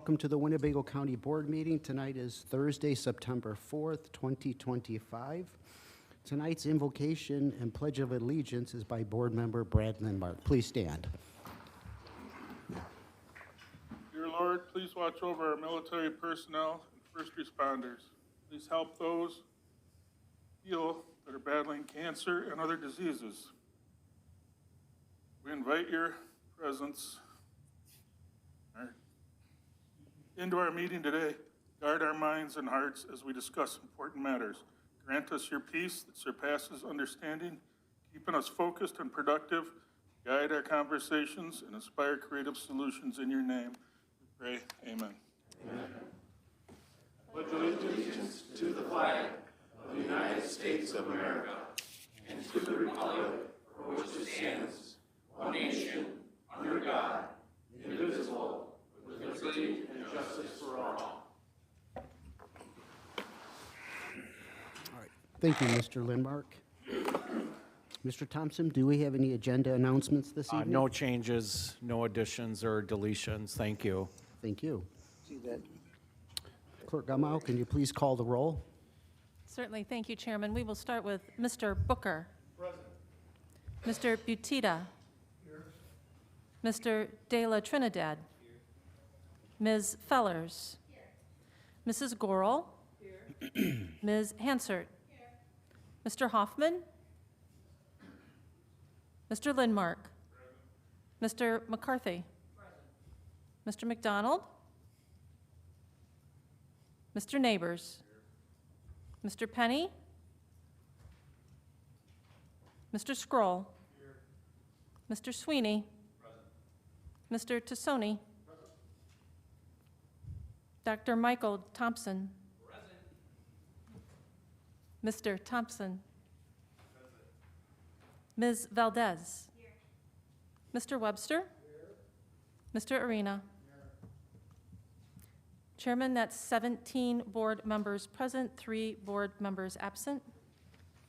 Welcome to the Winnebago County Board meeting. Tonight is Thursday, September 4th, 2025. Tonight's invocation and Pledge of Allegiance is by Board Member Brad Lindmark. Please stand. Dear Lord, please watch over our military personnel and first responders. Please help those heal that are battling cancer and other diseases. We invite your presence into our meeting today. Guard our minds and hearts as we discuss important matters. Grant us your peace that surpasses understanding, keeping us focused and productive. Guide our conversations and inspire creative solutions in your name. We pray, amen. Amen. Pledge allegiance to the flag of the United States of America and to the republic for which it stands, one nation, under God, indivisible, with liberty and justice for all. All right. Thank you, Mr. Lindmark. Mr. Thompson, do we have any agenda announcements this evening? No changes, no additions or deletions. Thank you. Thank you. See that. Clerk Gumau, can you please call the roll? Certainly. Thank you, Chairman. We will start with Mr. Booker. Present. Mr. Butita. Here. Mr. De La Trinidad. Here. Ms. Fellers. Here. Mrs. Gorel. Here. Ms. Hansert. Here. Mr. Hoffman. Mr. Lindmark. Present. Mr. McCarthy. Present. Mr. McDonald. Mr. Neighbors. Here. Mr. Penny. Mr. Scroll. Here. Mr. Sweeney. Present. Mr. Tassoni. Present. Dr. Michael Thompson. Present. Mr. Thompson. Present. Ms. Valdez. Here. Mr. Webster. Here. Mr. Arena. Chairman, that's 17 board members present, 3 board members absent.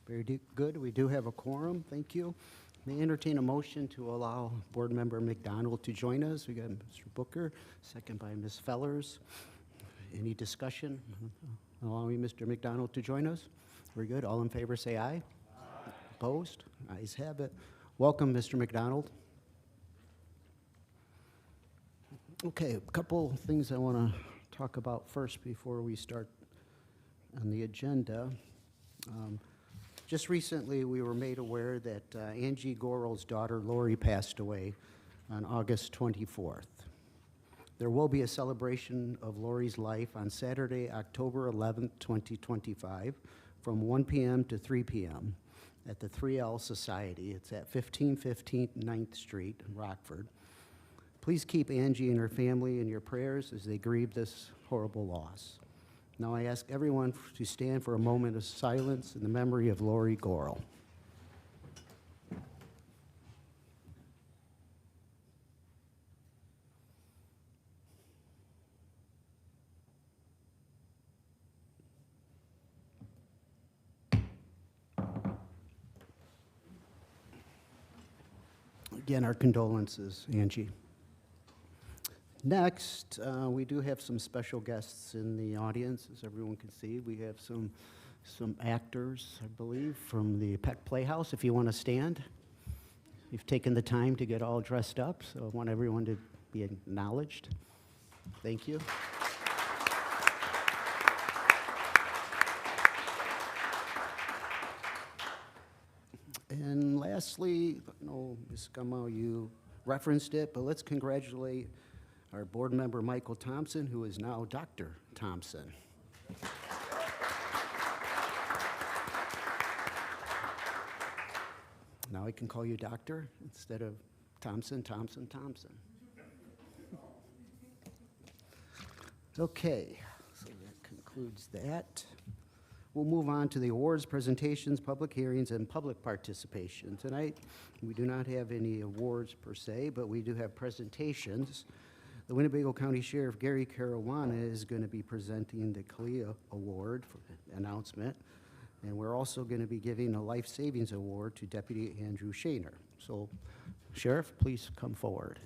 Very good. We do have a quorum. Thank you. May I entertain a motion to allow Board Member McDonald to join us? We got Mr. Booker, second by Ms. Fellers. Any discussion allowing Mr. McDonald to join us? Very good. All in favor say aye. Aye. Opposed? Ayes have it. Welcome, Mr. McDonald. Okay, a couple things I want to talk about first before we start on the agenda. Just recently, we were made aware that Angie Gorel's daughter, Lori, passed away on August 24th. There will be a celebration of Lori's life on Saturday, October 11th, 2025, from 1 p.m. to 3 p.m. at the 3L Society. It's at 1515 9th Street in Rockford. Please keep Angie and her family in your prayers as they grieve this horrible loss. Now I ask everyone to stand for a moment of silence in the memory of Lori Gorel. Again, our condolences, Angie. Next, we do have some special guests in the audience, as everyone can see. We have some actors, I believe, from the Peck Playhouse. If you want to stand, you've taken the time to get all dressed up, so I want everyone to be acknowledged. Thank you. And lastly, I know, Ms. Gumau, you referenced it, but let's congratulate our board member, Michael Thompson, who is now Dr. Thompson. Now I can call you doctor instead of Thompson. Okay, so that concludes that. We'll move on to the awards, presentations, public hearings, and public participation. Tonight, we do not have any awards per se, but we do have presentations. The Winnebago County Sheriff Gary Caruana is going to be presenting the CALEA Award for announcement, and we're also going to be giving a Life Savings Award to Deputy Andrew Shaner. So, Sheriff, please come forward.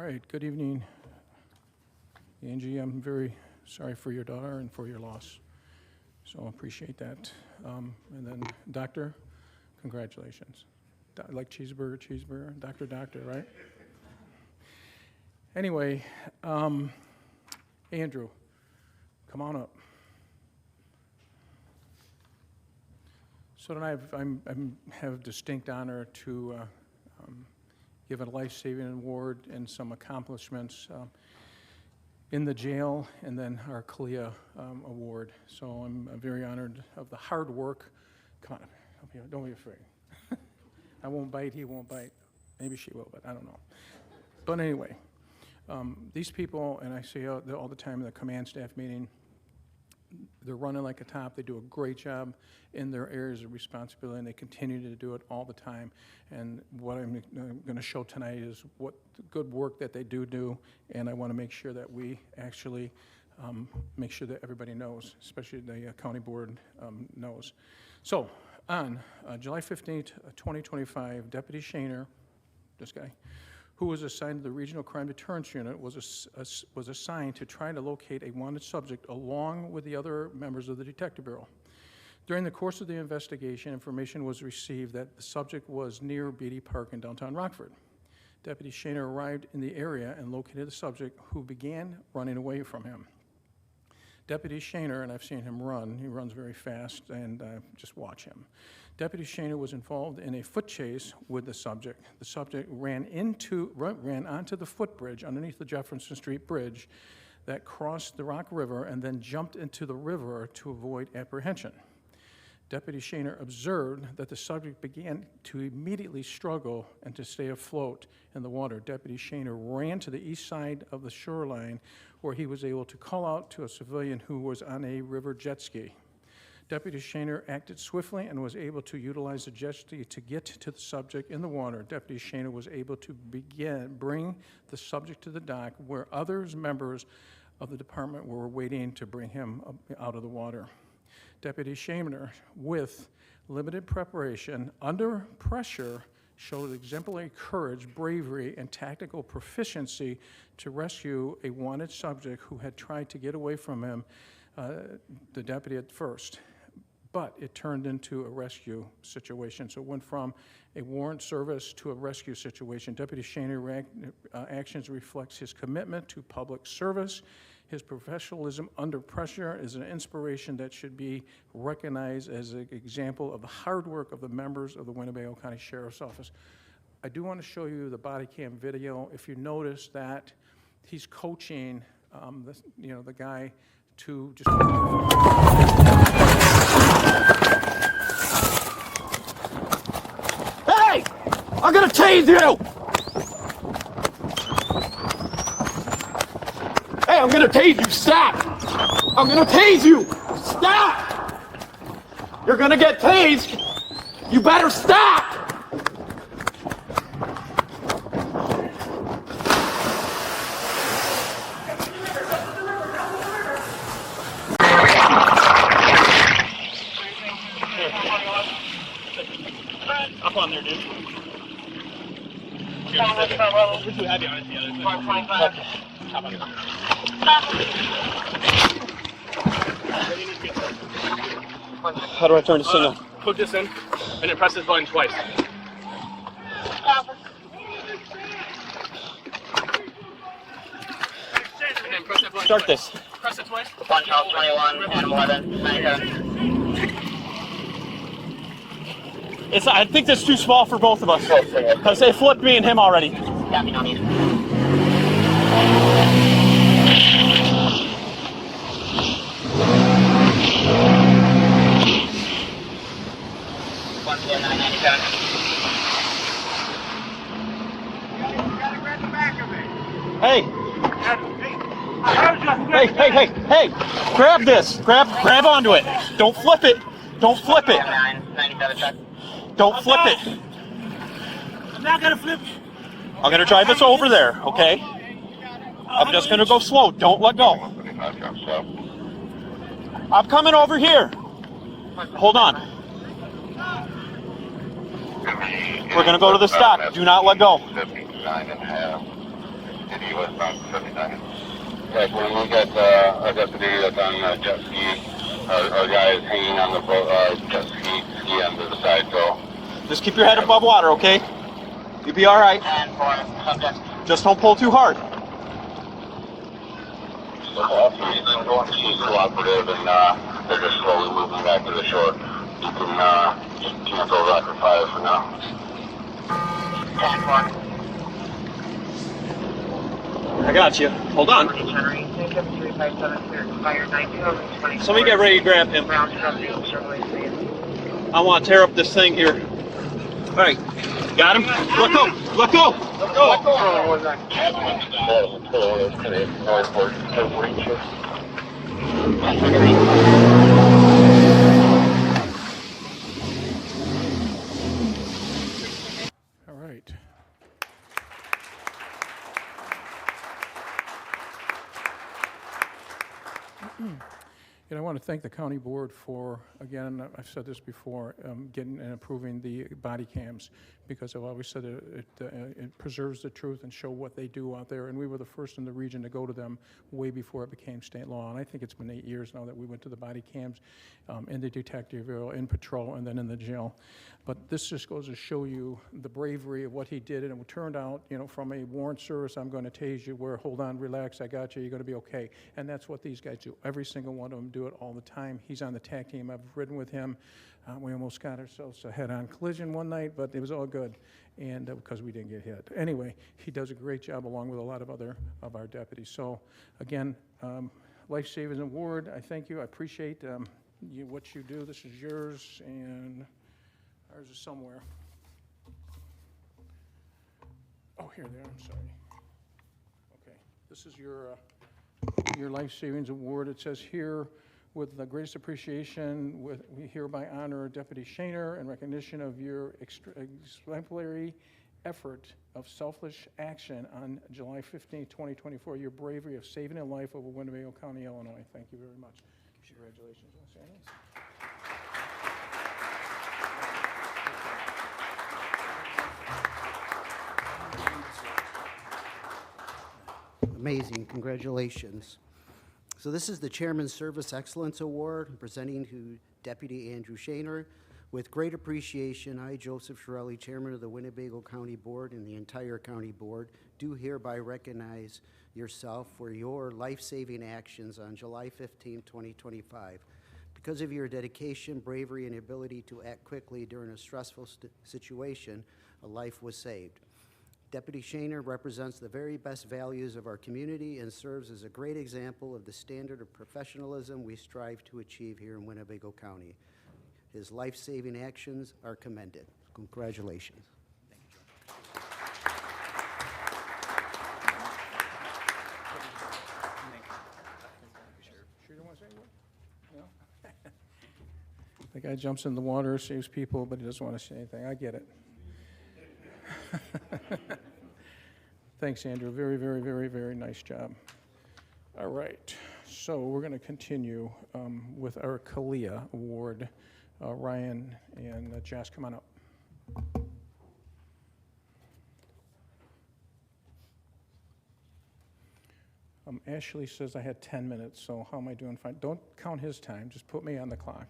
right, good evening. Angie, I'm very sorry for your daughter and for your loss. So I appreciate that. And then Doctor, congratulations. Like cheeseburger, doctor, right? Anyway, Andrew, come on up. So tonight I have distinct honor to give a life-saving award and some accomplishments in the jail, and then our CALIA award. So I'm very honored of the hard work. Come on, don't be afraid. I won't bite, he won't bite. Maybe she will, but I don't know. But anyway, these people, and I say all the time in the command staff meeting, they're running like a top. They do a great job in their areas of responsibility, and they continue to do it all the time. And what I'm going to show tonight is what the good work that they do, and I want to make sure that we actually make sure that everybody knows, especially the county board knows. So on July 15th, 2025, Deputy Shaner, this guy, who was assigned to the Regional Crime Deterrence Unit, was assigned to try to locate a wanted subject along with the other members of the Detective Bureau. During the course of the investigation, information was received that the subject was near Beatty Park in downtown Rockford. Deputy Shaner arrived in the area and located the subject, who began running away from him. Deputy Shaner, and I've seen him run, he runs very fast, and just watch him. Deputy Shaner was involved in a foot chase with the subject. The subject ran onto the footbridge underneath the Jefferson Street Bridge that crossed the Rock River and then jumped into the river to avoid apprehension. Deputy Shaner observed that the subject began to immediately struggle and to stay afloat in the water. Deputy Shaner ran to the east side of the shoreline, where he was able to call out to a civilian who was on a river jet ski. Deputy Shaner acted swiftly and was able to utilize the jet ski to get to the subject in the water. Deputy Shaner was able to bring the subject to the dock, where members of the department were waiting to bring him out of the water. Deputy Shaner, with limited preparation, under pressure, showed exemplary courage, bravery, and tactical proficiency to rescue a wanted subject who had tried to get away from him, the deputy at first. But it turned into a rescue situation. So it went from a warrant service to a rescue situation. Deputy Shaner actions reflects his commitment to public service. His professionalism under pressure is an inspiration that should be recognized as an example of the hard work of the members of the Winnebago County Sheriff's Office. I do want to show you the body cam video. If you notice that he's coaching the guy to just... Hey! I'm gonna tase you! Hey, I'm gonna tase you! Stop! I'm gonna tase you! Stop! You're gonna get tased! You better stop! Up on there, dude. We're too heavy on it together. How do I turn the signal? Put this in, and then press this button twice. And then press that button Start twice. this. Press it twice. 21 and 11, 97. I think that's too small for both of us. Because they flipped me and him already. Copy, no need. Hey! Hey! Grab this! Grab onto it! Don't flip it! Don't flip it! 97 check. Don't flip it! I'm not gonna flip. I'm gonna drive us over there, okay? I'm just gonna go slow. Don't let go. I'm coming over here. Hold on. We're gonna go to the stop. Do not let go. City, westbound 79. Yes, when we got a deputy that's on a jet ski. Our guy is hanging on the boat, jet ski under the side, so. Just keep your head above water, okay? You'll be all right. 10-4, subject. Just don't pull too hard. He's cooperative and they're just slowly moving back to the shore. You can cancel Rocket 5 for now. 10-4. I got you. Hold on. Somebody get ready to grab him. I want to tear up this thing here. All right. Got him? Let go. Let go. Let go. All right. And I want to thank the county board for, again, I've said this before, getting and approving the body cams, because I've always said it preserves the truth and show what they do out there. And we were the first in the region to go to them way before it became state law. And I think it's been 8 years now that we went to the body cams in the detective bureau, in patrol, and then in the jail. But this just goes to show you the bravery of what he did. And it turned out, you know, from a warrant service, I'm going to tase you, where, hold on, relax, I got you, you're going to be okay. And that's what these guys do. Every single one of them do it all the time. He's on the tag team. I've ridden with him. We almost got ourselves a head-on collision one night, but it was all good, and because we didn't get hit. Anyway, he does a great job along with a lot of other of our deputies. So again, Life Savings Award, I thank you. I appreciate what you do. This is yours, and ours is somewhere. Oh, here they are. I'm sorry. Okay, this is your Life Savings Award. It says here, with the greatest appreciation, we hereby honor Deputy Shaner in recognition of your exemplary effort of selfless action on July 15, 2024, your bravery of saving a life over Winnebago County, Illinois. Thank you very much. Congratulations, Los Angeles. Amazing, congratulations. So this is the Chairman's Service Excellence Award, presenting to Deputy Andrew Shaner. With great appreciation, I, Joseph Shirelli, Chairman of the Winnebago County Board, and the entire County Board, do hereby recognize yourself for your life-saving actions on July 15, 2025. Because of your dedication, bravery, and ability to act quickly during a stressful situation, a life was saved. Deputy Shaner represents the very best values of our community and serves as a great example of the standard of professionalism we strive to achieve here in Winnebago County. His life-saving actions are commended. Congratulations. Sure you don't want to say a word? No? The guy jumps in the water, saves people, but he doesn't want to say anything. I get it. Thanks, Andrew. Very, very, very, very nice job. All right. So we're going to continue with our CALIA Award. Ryan and Josh, come on up. Ashley says I had 10 minutes, so how am I doing? Fine. Don't count his time. Just put me on the clock.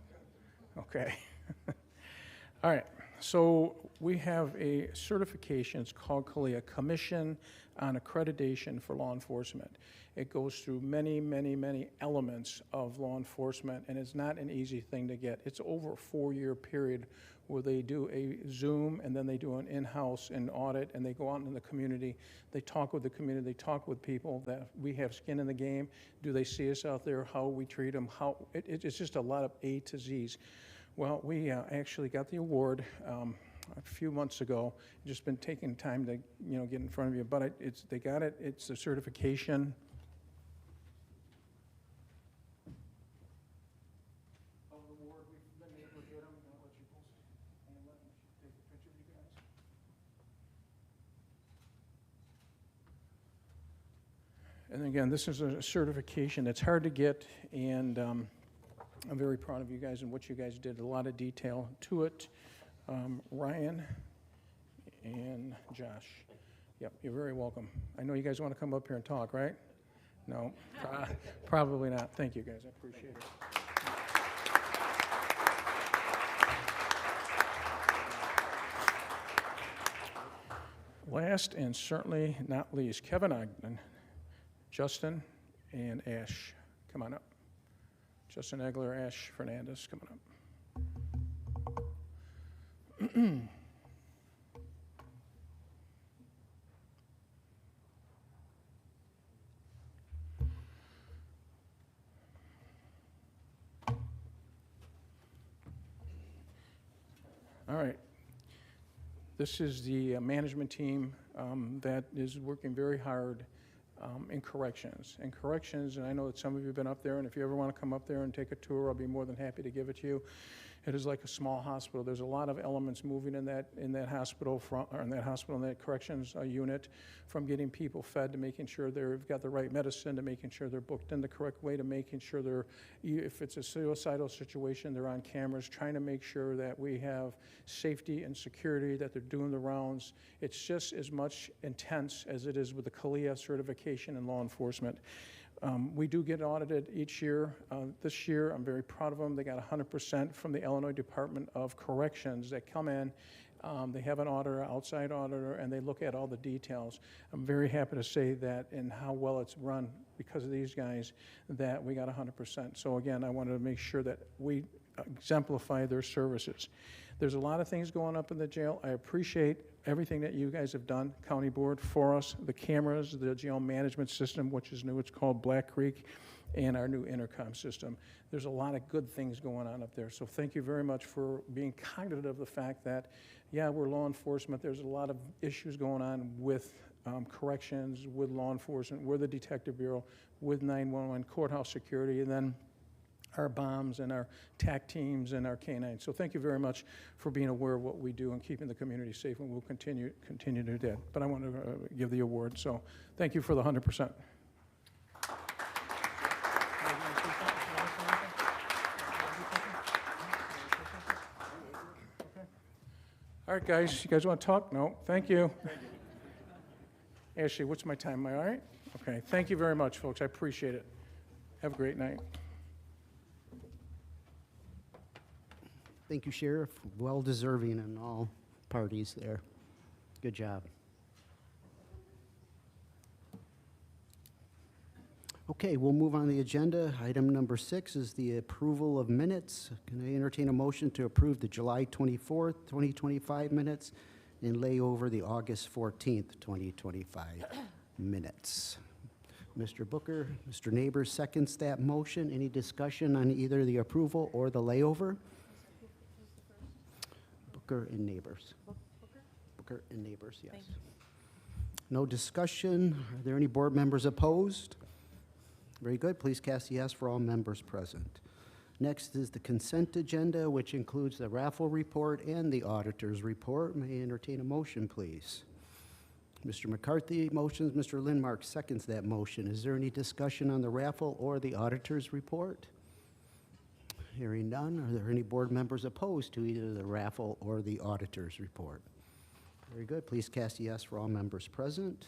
Okay. All right. So we have a certification. It's called CALIA, Commission on Accreditation for Law Enforcement. It goes through many, many, many elements of law enforcement, and it's not an easy thing to get. It's over a 4-year period where they do a Zoom, and then they do an in-house and audit, and they go out in the community. They talk with the community. They talk with people that we have skin in the game. Do they see us out there? How we treat them? It's just a lot of A to Z's. Well, we actually got the award a few months ago. Just been taking time to, get in front of you, but they got it. It's a certification. Of the award, we've been able to get them. I'll let you post it and let me take a picture of you guys. And again, this is a certification that's hard to get, and I'm very proud of you guys and what you guys did. A lot of detail to it. Ryan and Josh. Yep, you're very welcome. I know you guys want to come up here and talk, right? No, probably not. Thank you, guys. I appreciate it. Last and certainly not least, Kevin Ogden, Justin, and Ash. Come on up. Justin Egler, Ash Fernandez, coming up. All right. This is the management team that is working very hard in corrections. And corrections, and I know that some of you have been up there, and if you ever want to come up there and take a tour, I'll be more than happy to give it to you. It is like a small hospital. There's a lot of elements moving in that hospital, in that corrections unit, from getting people fed to making sure they've got the right medicine, to making sure they're booked in the correct way, to making sure if it's a suicidal situation, they're on cameras, trying to make sure that we have safety and security, that they're doing the rounds. It's just as much intense as it is with the CALIA certification in law enforcement. We do get audited each year. This year, I'm very proud of them. They got 100% from the Illinois Department of Corrections that come in. They have an auditor, outside auditor, and they look at all the details. I'm very happy to say that in how well it's run because of these guys, that we got 100%. So again, I wanted to make sure that we exemplify their services. There's a lot of things going up in the jail. I appreciate everything that you guys have done, County Board, for us, the cameras, the jail management system, which is new, it's called Black Creek, and our new intercom system. There's a lot of good things going on up there. So thank you very much for being cognizant of the fact that, yeah, we're law enforcement. There's a lot of issues going on with corrections, with law enforcement, with the Detective Bureau, with 911, courthouse security, and then our bombs and our TAC teams and our K-9. So thank you very much for being aware of what we do and keeping the community safe, and we'll continue to do that. But I want to give the award, so thank you for the 100%. All right, guys, you guys want to talk? No, thank you. Ashley, what's my time? Am I all right? Okay, thank you very much, folks. I appreciate it. Have a great night. Thank you, Sheriff. Well deserving in all parties there. Good job. Okay, we'll move on the agenda. Item number 6 is the approval of minutes. Can I entertain a motion to approve the July 24th, 2025 minutes and lay over the August 14th, 2025 minutes? Mr. Booker, Mr. Neighbors seconds that motion. Any discussion on either the approval or the layover? Booker and Neighbors. Booker and Neighbors, yes. No discussion. Are there any board members opposed? Very good. Please cast yes for all members present. Next is the consent agenda, which includes the raffle report and the auditor's report. May I entertain a motion, please? Mr. McCarthy motions. Mr. Lindmark seconds that motion. Is there any discussion on the raffle or the auditor's report? Hearing none, are there any board members opposed to either the raffle or the auditor's report? Very good. Please cast yes for all members present.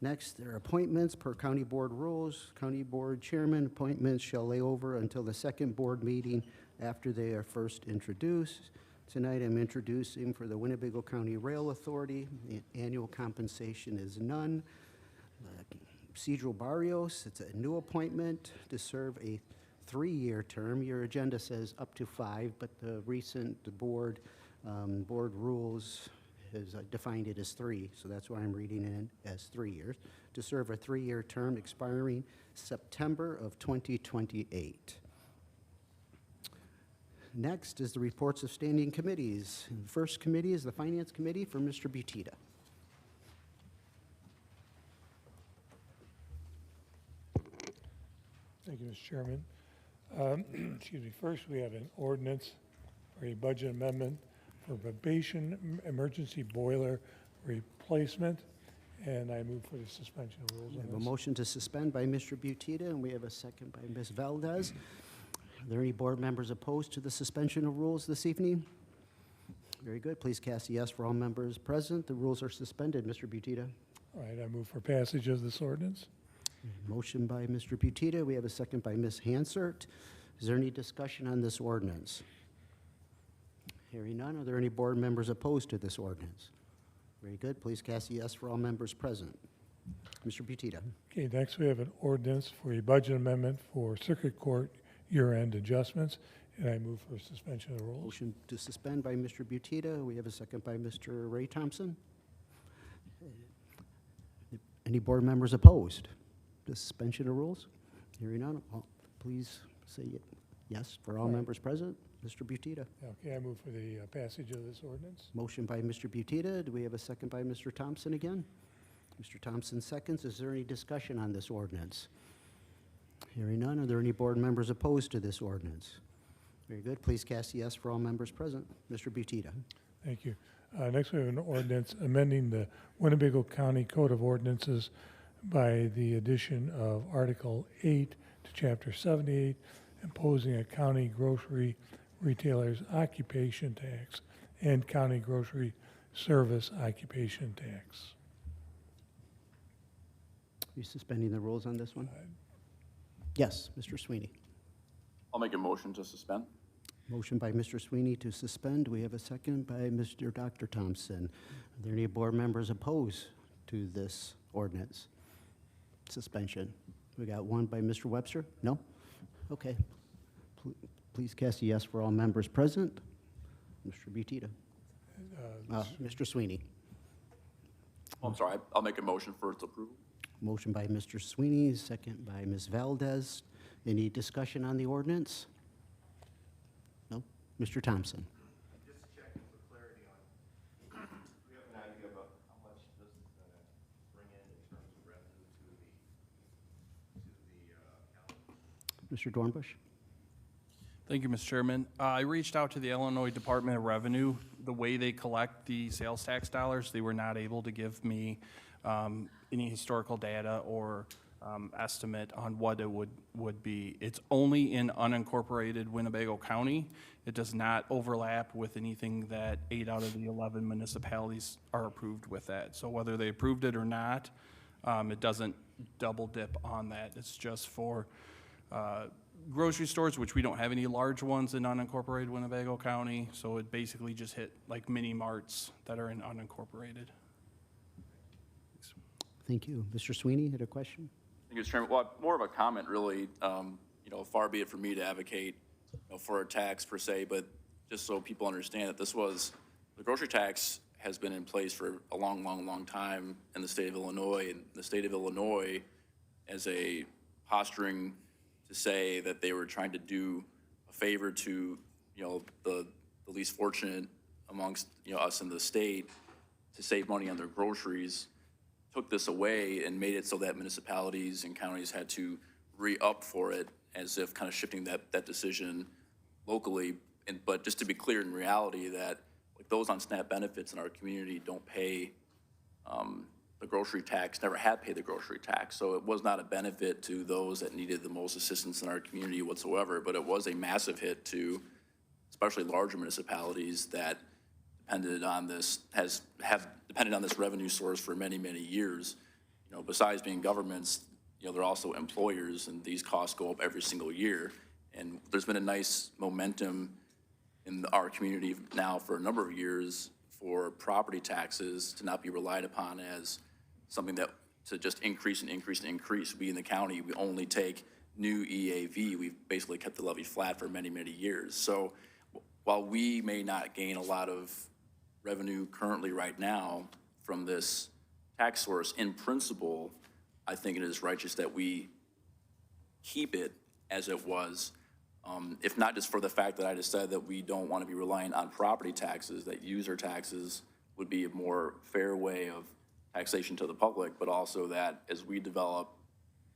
Next, there are appointments per county board rules. County board chairman appointments shall lay over until the second board meeting after they are first introduced. Tonight, I'm introducing for the Winnebago County Rail Authority. The annual compensation is none. Cedro Barrios, it's a new appointment to serve a 3-year term. Your agenda says up to 5, but the board rules has defined it as 3, so that's why I'm reading it as 3 years, to serve a 3-year term expiring September of 2028. Next is the reports of standing committees. The first committee is the Finance Committee for Mr. Butita. Thank you, Mr. Chairman. Excuse me. First, we have an ordinance for a budget amendment for probation emergency boiler replacement, and I move for the suspension of rules We on have a this. motion to suspend by Mr. Butita, and we have a second by Ms. Valdez. Are there any board members opposed to the suspension of rules this evening? Very good. Please cast a yes for all members present. The rules are suspended. Mr. Butita. All right, I move for passage of this ordinance. Motion by Mr. Butita. We have a second by Ms. Hansert. Is there any discussion on this ordinance? Hearing none, are there any board members opposed to this ordinance? Very good. Please cast a yes for all members present. Mr. Butita. Okay, next we have an ordinance for a budget amendment for circuit court year-end adjustments, and I move for suspension of the rules. Motion to suspend by Mr. Butita. We have a second by Mr. Ray Thompson. Any board members opposed to suspension of rules? Hearing none, please say yes for all members present. Mr. Butita. Okay, I move for the passage of this ordinance. Motion by Mr. Butita. Do we have a second by Mr. Thompson again? Mr. Thompson seconds. Is there any discussion on this ordinance? Hearing none, are there any board members opposed to this ordinance? Very good. Please cast a yes for all members present. Mr. Butita. Thank you. Next, we have an ordinance amending the Winnebago County Code of Ordinances by the addition of Article 8 to Chapter 78, imposing a county grocery retailer's occupation tax and county grocery service occupation tax. Are you suspending the rules on this one? Yes, Mr. Sweeney. I'll make a motion to suspend. Motion by Mr. Sweeney to suspend. We have a second by Mr. Dr. Thompson. Are there any board members opposed to this ordinance suspension? We got one by Mr. Webster? No? Okay. Please cast a yes for all members present. Mr. Butita. Mr. Sweeney. I'm sorry, I'll make a motion for its approval. Motion by Mr. Sweeney, second by Ms. Valdez. Any discussion on the ordinance? No? Mr. Thompson. Just checking for clarity on, do we have an idea about how much this is going to bring in terms of revenue to the county? Mr. Dornbush. Thank you, Mr. Chairman. I reached out to the Illinois Department of Revenue. The way they collect the sales tax dollars, they were not able to give me any historical data or estimate on what it would be. It's only in unincorporated Winnebago County. It does not overlap with anything that 8 out of the 11 municipalities are approved with that. So whether they approved it or not, it doesn't double dip on that. It's just for grocery stores, which we don't have any large ones in unincorporated Winnebago County. So it basically just hit like mini marts that are in unincorporated. Thank you. Mr. Sweeney had a question? Thank you, Mr. Chairman. Well, more of a comment, really. Far be it for me to advocate for a tax per se, but just so people understand that the grocery tax has been in place for a long, long, long time in the state of Illinois. And the state of Illinois, as a posturing to say that they were trying to do a favor to, the least fortunate amongst, us in the state to save money on their groceries, took this away and made it so that municipalities and counties had to re-up for it, as if kind of shifting that decision locally. But just to be clear, in reality, that like those on SNAP benefits in our community don't pay the grocery tax, never had paid the grocery tax. So it was not a benefit to those that needed the most assistance in our community whatsoever, but it was a massive hit to especially larger municipalities that depended on this, have depended on this revenue source for many, many years. Besides being governments, they're also employers, and these costs go up every single year. And there's been a nice momentum in our community now for a number of years for property taxes to not be relied upon as something that to just increase and increase and increase. We in the county, we only take new EAV. We've basically kept the levy flat for many, many years. So while we may not gain a lot of revenue currently right now from this tax source, in principle, I think it is righteous that we keep it as it was, if not just for the fact that I just said that we don't want to be reliant on property taxes, that user taxes would be a more fair way of taxation to the public, but also that as we develop,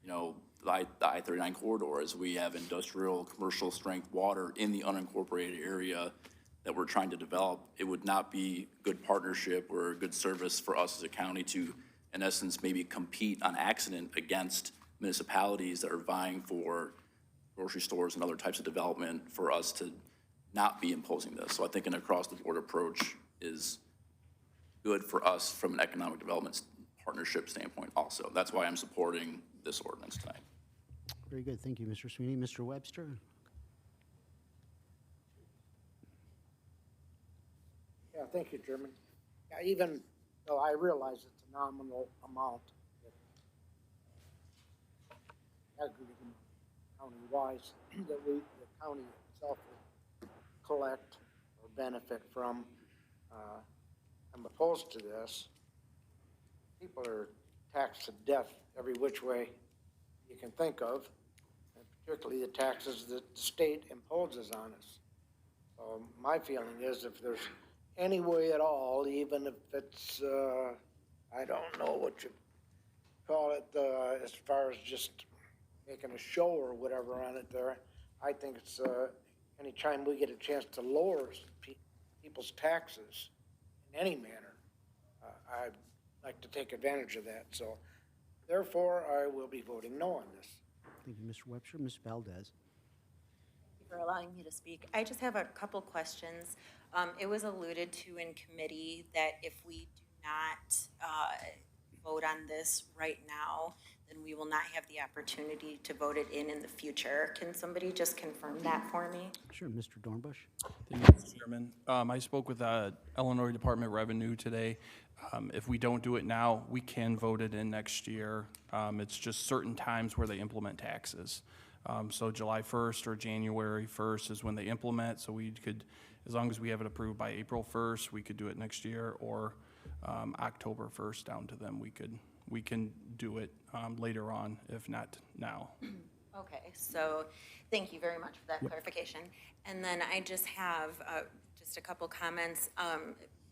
the I-39 corridor, as we have industrial, commercial strength water in the unincorporated area that we're trying to develop, it would not be good partnership or a good service for us as a county to, in essence, maybe compete on accident against municipalities that are vying for grocery stores and other types of development for us to not be imposing this. So I think an across-the-board approach is good for us from an economic development partnership standpoint also. That's why I'm supporting this ordinance tonight. Very good, thank you, Mr. Sweeney. Mr. Webster? Yeah, thank you, Chairman. Yeah, even though I realize it's a nominal amount, county-wise, that the county itself would collect or benefit from, I'm opposed to this. People are taxed to death every which way you can think of, and particularly the taxes that the state imposes on us. So my feeling is if there's any way at all, even if it's, I don't know what you call it, as far as just making a show or whatever on it there, I think it's, anytime we get a chance to lower people's taxes in any manner, I'd like to take advantage of that. So therefore, I will be voting no on this. Thank you, Mr. Webster. Ms. Valdez? Thank you for allowing me to speak. I just have a couple questions. It was alluded to in committee that if we do not vote on this right now, then we will not have the opportunity to vote it in the future. Can somebody just confirm that for me? Sure, Mr. Dornbush? Thank you, Mr. Chairman. I spoke with Illinois Department of Revenue today. If we don't do it now, we can vote it in next year. It's just certain times where they implement taxes. So July 1st or January 1st is when they implement, so we could, as long as we have it approved by April 1st, we could do it next year, or October 1st down to them. We can do it later on, if not now. Okay, so thank you very much for that clarification. And then I just have just a couple comments.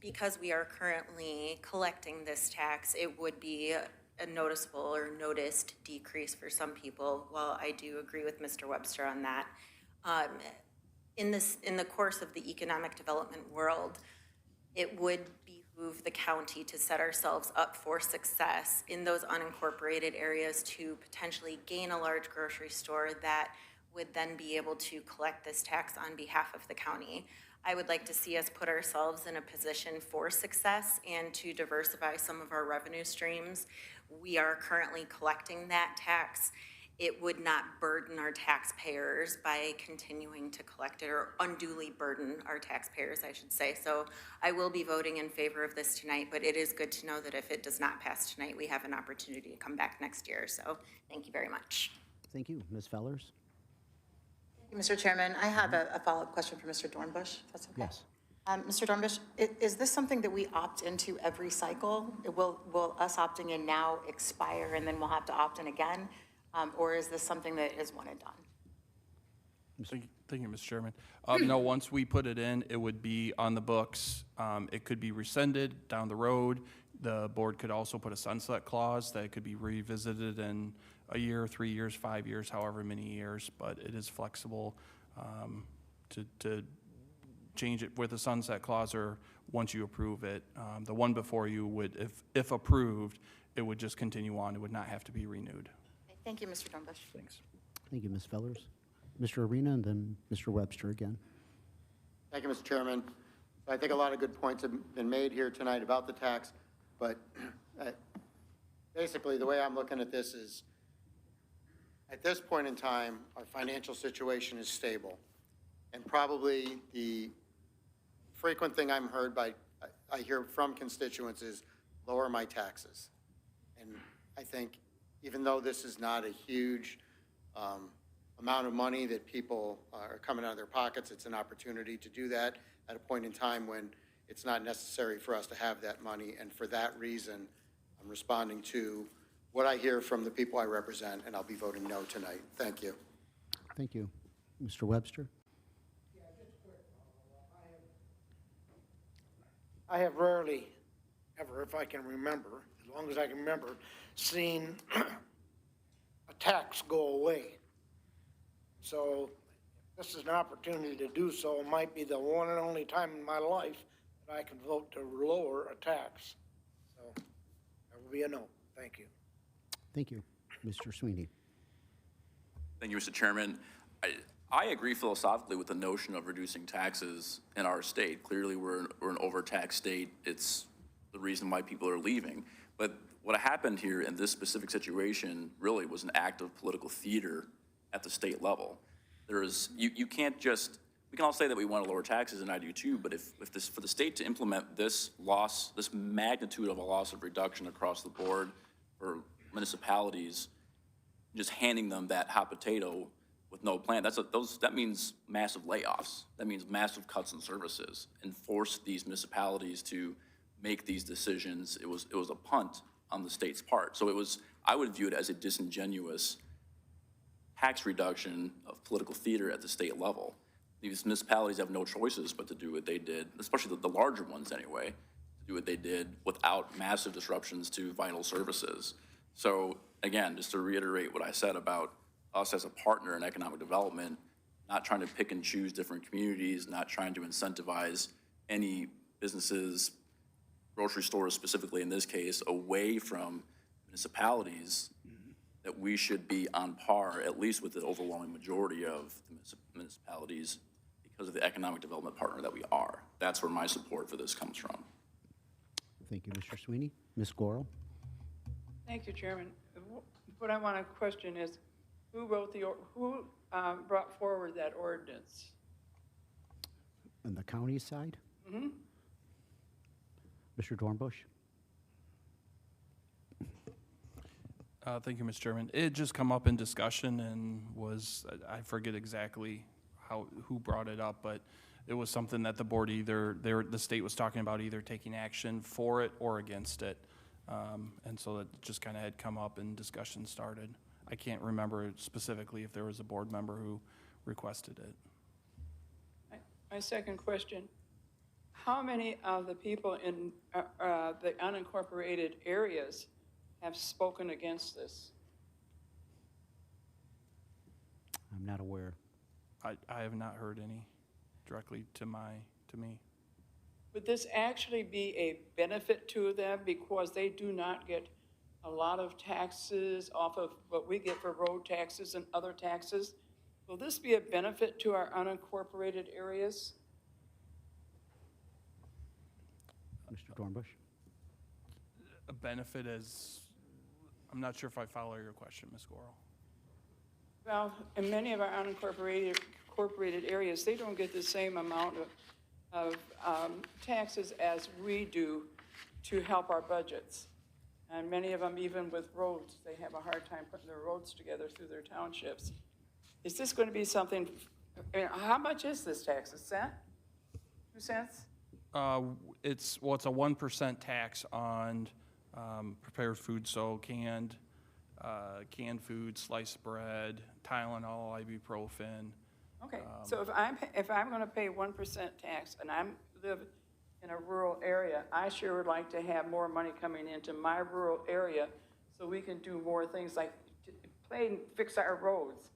Because we are currently collecting this tax, it would be a noticeable or noticed decrease for some people. Well, I do agree with Mr. Webster on that. In the course of the economic development world, it would behoove the county to set ourselves up for success in those unincorporated areas to potentially gain a large grocery store that would then be able to collect this tax on behalf of the county. I would like to see us put ourselves in a position for success and to diversify some of our revenue streams. We are currently collecting that tax. It would not burden our taxpayers by continuing to collect it, or unduly burden our taxpayers, I should say. So I will be voting in favor of this tonight, but it is good to know that if it does not pass tonight, we have an opportunity to come back next year. So thank you very much. Thank you. Ms. Fellers? Mr. Chairman, I have a follow-up question for Mr. Dornbush, if that's okay. Yes. Mr. Dornbush, is this something that we opt into every cycle? Will us opting in now expire and then we'll have to opt in again? Or is this something that is one and done? Thank you, Mr. Chairman. No, once we put it in, it would be on the books. It could be rescinded down the road. The board could also put a sunset clause that could be revisited in a year, 3 years, 5 years, however many years, but it is flexible to change it with a sunset clause, or once you approve it. The one before you would, if approved, it would just continue on. It would not have to be renewed. Thank you, Mr. Dornbush. Thanks. Thank you, Ms. Fellers. Mr. Arena, and then Mr. Webster again. Thank you, Mr. Chairman. I think a lot of good points have been made here tonight about the tax, but basically the way I'm looking at this is, at this point in time, our financial situation is stable. And probably the frequent thing I hear from constituents is lower my taxes. And I think even though this is not a huge amount of money that people are coming out of their pockets, it's an opportunity to do that at a point in time when it's not necessary for us to have that money. And for that reason, I'm responding to what I hear from the people I represent, and I'll be voting no tonight. Thank you. Thank you. Mr. Webster? I have rarely, ever, if I can remember, as long as I can remember, seen a tax go away. So this is an opportunity to do so. It might be the one and only time in my life that I can vote to lower a tax. So that will be a no. Thank you. Thank you. Mr. Sweeney? Thank you, Mr. Chairman. I agree philosophically with the notion of reducing taxes in our state. Clearly, we're an overtaxed state. It's the reason why people are leaving. But what happened here in this specific situation really was an act of political theater at the state level. You can't just, we can all say that we want to lower taxes, and I do too, but if this, for the state to implement this loss, this magnitude of a loss of reduction across the board for municipalities, just handing them that hot potato with no plan, that means massive layoffs. That means massive cuts in services, and force these municipalities to make these decisions. It was a punt on the state's part. So I would view it as a disingenuous tax reduction of political theater at the state level. These municipalities have no choices but to do what they did, especially the larger ones anyway, to do what they did without massive disruptions to vital services. So again, just to reiterate what I said about us as a partner in economic development, not trying to pick and choose different communities, not trying to incentivize any businesses, grocery stores specifically in this case, away from municipalities, that we should be on par, at least with the overwhelming majority of the municipalities, because of the economic development partner that we are. That's where my support for this comes from. Thank you, Mr. Sweeney. Ms. Gorel? Thank you, Chairman. What I want to question is, who brought forward that ordinance? On the county side? Mm-hmm. Mr. Dornbush? Thank you, Mr. Chairman. It had just come up in discussion and was, I forget exactly who brought it up, but it was something that the board the state was talking about either taking action for it or against it. And so that just kind of had come up and discussion started. I can't remember specifically if there was a board member who requested it. My second question, how many of the people in the unincorporated areas have spoken against this? I'm not aware. I have not heard any directly to me. Would this actually be a benefit to them because they do not get a lot of taxes off of what we get for road taxes and other taxes? Will this be a benefit to our unincorporated areas? Mr. Dornbush? A benefit is, I'm not sure if I follow your question, Ms. Gorel. Well, in many of our unincorporated areas, they don't get the same amount of taxes as we do to help our budgets. And many of them, even with roads, they have a hard time putting their roads together through their townships. Is this going to be something, how much is this tax? A cent? 2 cents? It's a 1% tax on prepared food, so canned food, sliced bread, Tylenol, ibuprofen. Okay, so if I'm going to pay 1% tax and I live in a rural area, I sure would like to have more money coming into my rural area so we can do more things like fix our roads.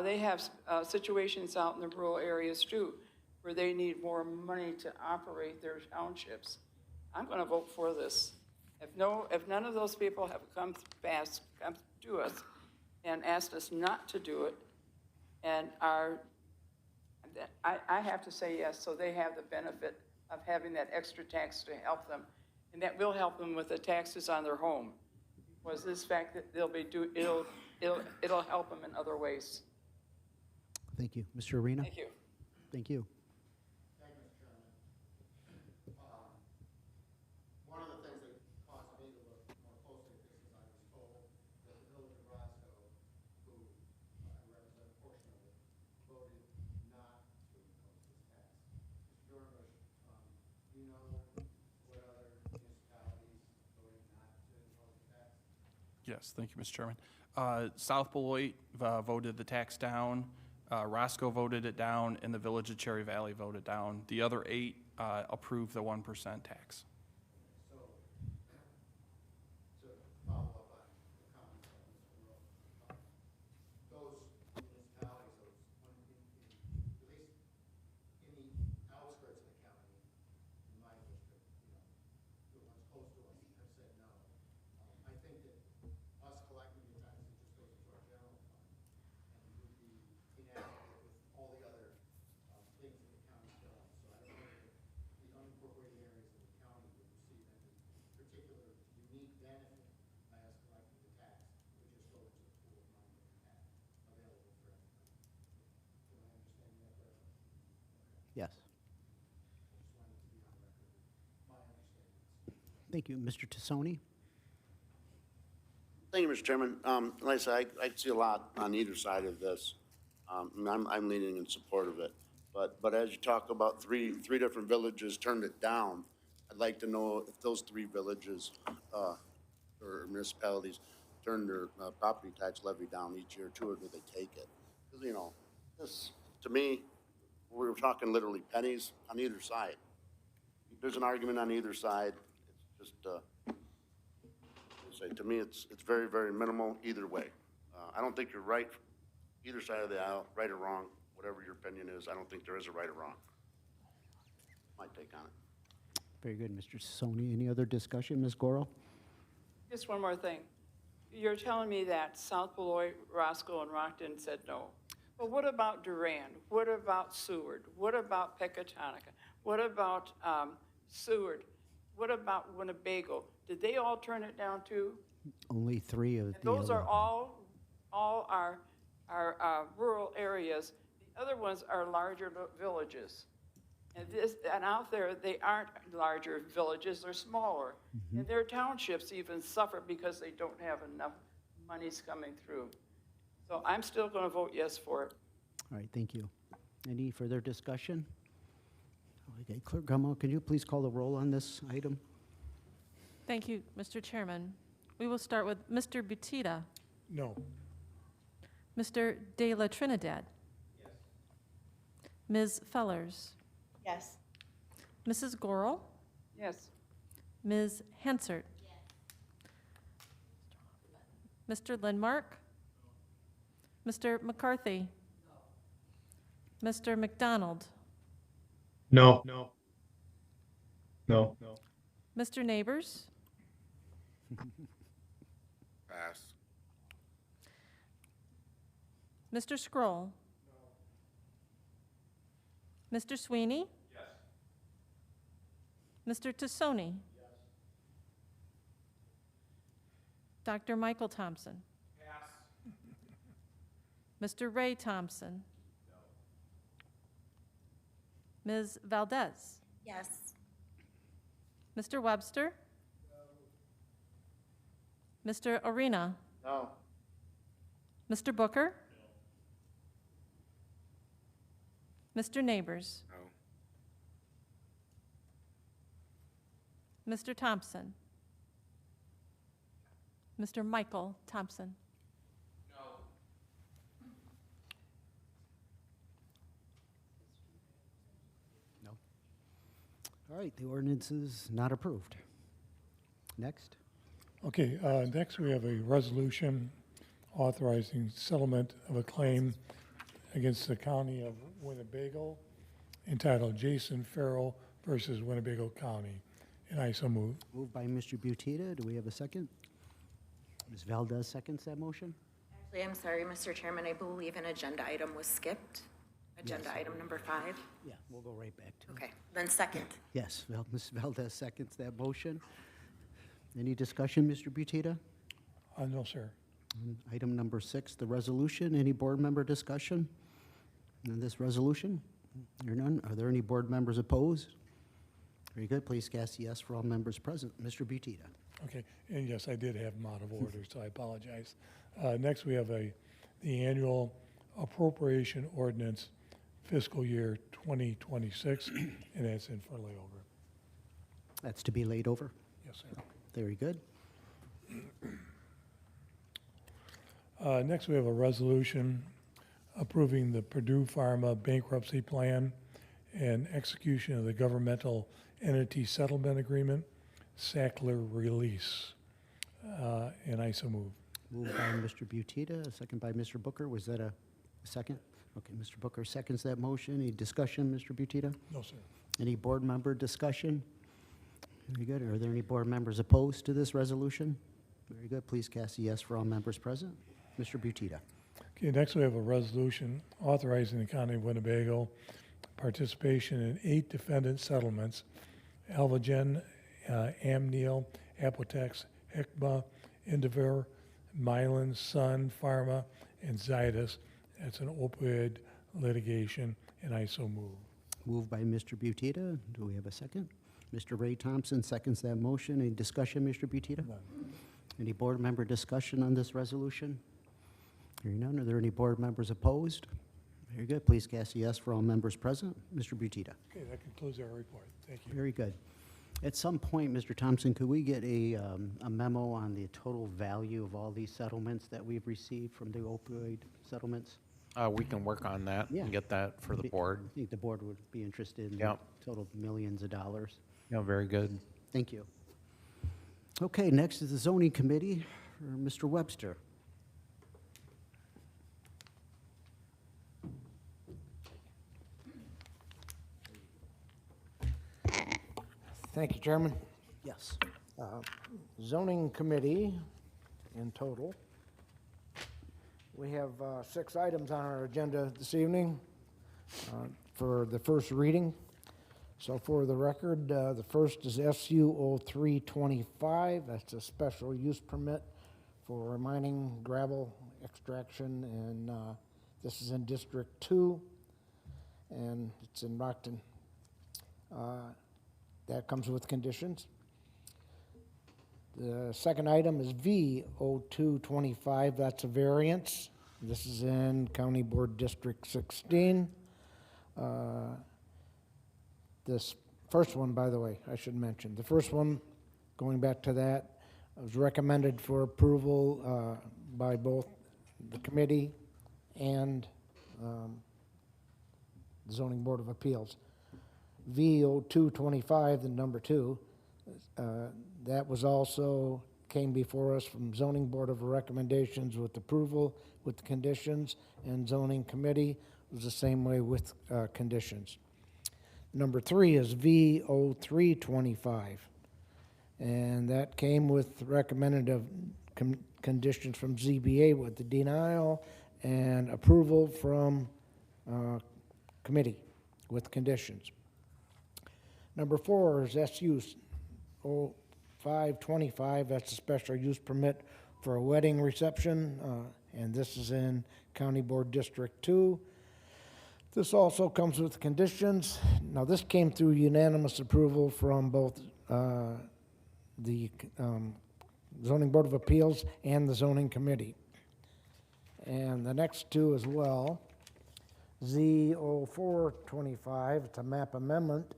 They have situations out in the rural areas too, where they need more money to operate their townships. I'm going to vote for this. If none of those people have come to us and asked us not to do it, and I have to say yes, so they have the benefit of having that extra tax to help them, and that will help them with the taxes on their home, because this fact that it'll help them in other ways. Thank you. Mr. Arena? Thank you. Thank you. Thank you, Mr. Chairman. One of the things that caused me to look more closely at this is I was told that the village of Roscoe, who I represent a portion of it, voted not to impose this tax. Mr. Dornbush, do you know what other municipalities voted not to impose the tax? Yes, thank you, Mr. Chairman. South Beloit voted the tax down. Roscoe voted it down, and the Village of Cherry Valley voted down. The other 8 approved the 1% tax. So, to follow up on the comments of Mr. Rowe, those municipalities, at least in the outskirts of the county, in my district, the ones close to us have said no. I think that us collecting the taxes just goes into our general fund and would be inadequate with Yes. Thank you. Mr. Tassoni? Thank you, Mr. Chairman. Like I said, I see a lot on either side of this. And I'm leaning in support of it. But as you talk about three different villages turned it down, I'd like to know if those three villages or municipalities turn their property tax levy down each year too, or do they take it? Because, you know, this, to me, we're talking literally pennies on either side. There's an argument on either side. It's just, to me, it's very, very minimal either way. I don't think you're right, either side of the aisle, right or wrong, whatever your opinion is. I don't think there is a right or wrong. My take on it. Very good, Mr. Tassoni. Any other discussion, Ms. Goro? Just one more thing. You're telling me that South Beloit, Roscoe, and Rockton said no. But what about Durand? What about Seward? What about Pecatonica? What about Seward? What about Winnebago? Did they all turn it down too? Only 3 of the Those are 11. all our rural areas. The other ones are larger villages. And out there, they aren't larger villages, they're smaller. And their townships even suffer because they don't have enough monies coming through. So I'm still going to vote yes for it. All right, thank you. Any further discussion? Okay, Clerk Gummel, can you please call the roll on this item? Thank you, Mr. Chairman. We will start with Mr. Butita. No. Mr. De La Trinidad. Yes. Ms. Fellers. Yes. Mrs. Gorel. Yes. Ms. Hansert. Yes. Mr. Lindmark. Mr. McCarthy. No. Mr. McDonald. No. No. No. No. Mr. Neighbors. Pass. Mr. Scroll. No. Mr. Sweeney. Yes. Mr. Tassoni. Yes. Dr. Michael Thompson. Pass. Mr. Ray Thompson. No. Ms. Valdez. Yes. Mr. Webster. No. Mr. Arena. No. Mr. Booker. No. Mr. Neighbors. No. Mr. Thompson. Mr. Michael Thompson. No. All right, the ordinance is not approved. Next. Okay, next we have a resolution authorizing settlement of a claim against the County of Winnebago entitled Jason Farrell versus Winnebago County. And I so move. Moved by Mr. Butita. Do we have a second? Ms. Valdez seconds that motion. Actually, I'm sorry, Mr. Chairman, I believe an agenda item was skipped. Agenda Yes. item number 5. Yeah, we'll go right back to it. Okay, then second. Yes, Ms. Valdez seconds that motion. Any discussion, Mr. Butita? No, sir. Item number 6, the resolution. Any board member discussion on this resolution? Hear none. Are there any board members opposed? Very good. Please cast yes for all members present. Mr. Butita. Okay, and yes, I did have them out of order, so I apologize. Next, we have the annual appropriation ordinance fiscal year 2026, and that's in for layover. That's to be laid over. Yes, sir. Very good. Next, we have a resolution approving the Purdue Pharma bankruptcy plan and execution of the governmental entity settlement agreement, Sackler release. And I so move. Moved by Mr. Butita, a second by Mr. Booker. Was that a second? Okay, Mr. Booker seconds that motion. Any discussion, Mr. Butita? No, sir. Any board member discussion? Very good. Are there any board members opposed to this resolution? Very good. Please cast a yes for all members present. Mr. Butita. Okay, next we have a resolution authorizing the County of Winnebago participation in 8 defendant settlements, Alvogen, Amneal, Apotex, Hikma, Indiver, Mylan, Sun, Pharma, and Zydus. That's an opioid litigation, and I so move. Moved by Mr. Butita. Do we have a second? Mr. Ray Thompson seconds that motion. Any discussion, Mr. Butita? Any board member discussion on this resolution? Hearing none, are there any board members opposed? Very good. Please cast a yes for all members present. Mr. Butita. Okay, that concludes our report. Thank you. Very good. At some point, Mr. Thompson, could we get a memo on the total value of all these settlements that we've received from the opioid settlements? We can work on that Yeah. and get that for the board. I think the board would be interested in Yep. total millions of dollars. Yeah, very good. Thank you. Okay, next is the zoning committee for Mr. Webster. Thank you, Chairman. Yes. Zoning Committee in total. We have 6 items on our agenda this evening for the first reading. So for the record, the first is SU 0325. That's a special use permit for mining gravel extraction, and this is in District 2, and it's in Rockton. That comes with conditions. The second item is V 0225. That's a variance. This is in County Board District 16. This first one, by the way, I should mention. The first one, going back to that, was recommended for approval by both the committee and the Zoning Board of Appeals. V 0225, the number 2, that was also came before us from Zoning Board of Recommendations with approval with conditions, and Zoning Committee was the same way with conditions. Number 3 is V 0325, and that came with recommended conditions from ZBA with the denial and approval from committee with conditions. Number 4 is SU 0525. That's a special use permit for a wedding reception, and this is in County Board District 2. This also comes with conditions. Now, this came through unanimous approval from both the Zoning Board of Appeals and the Zoning Committee. And the next 2 as well. Z 0425, it's a map amendment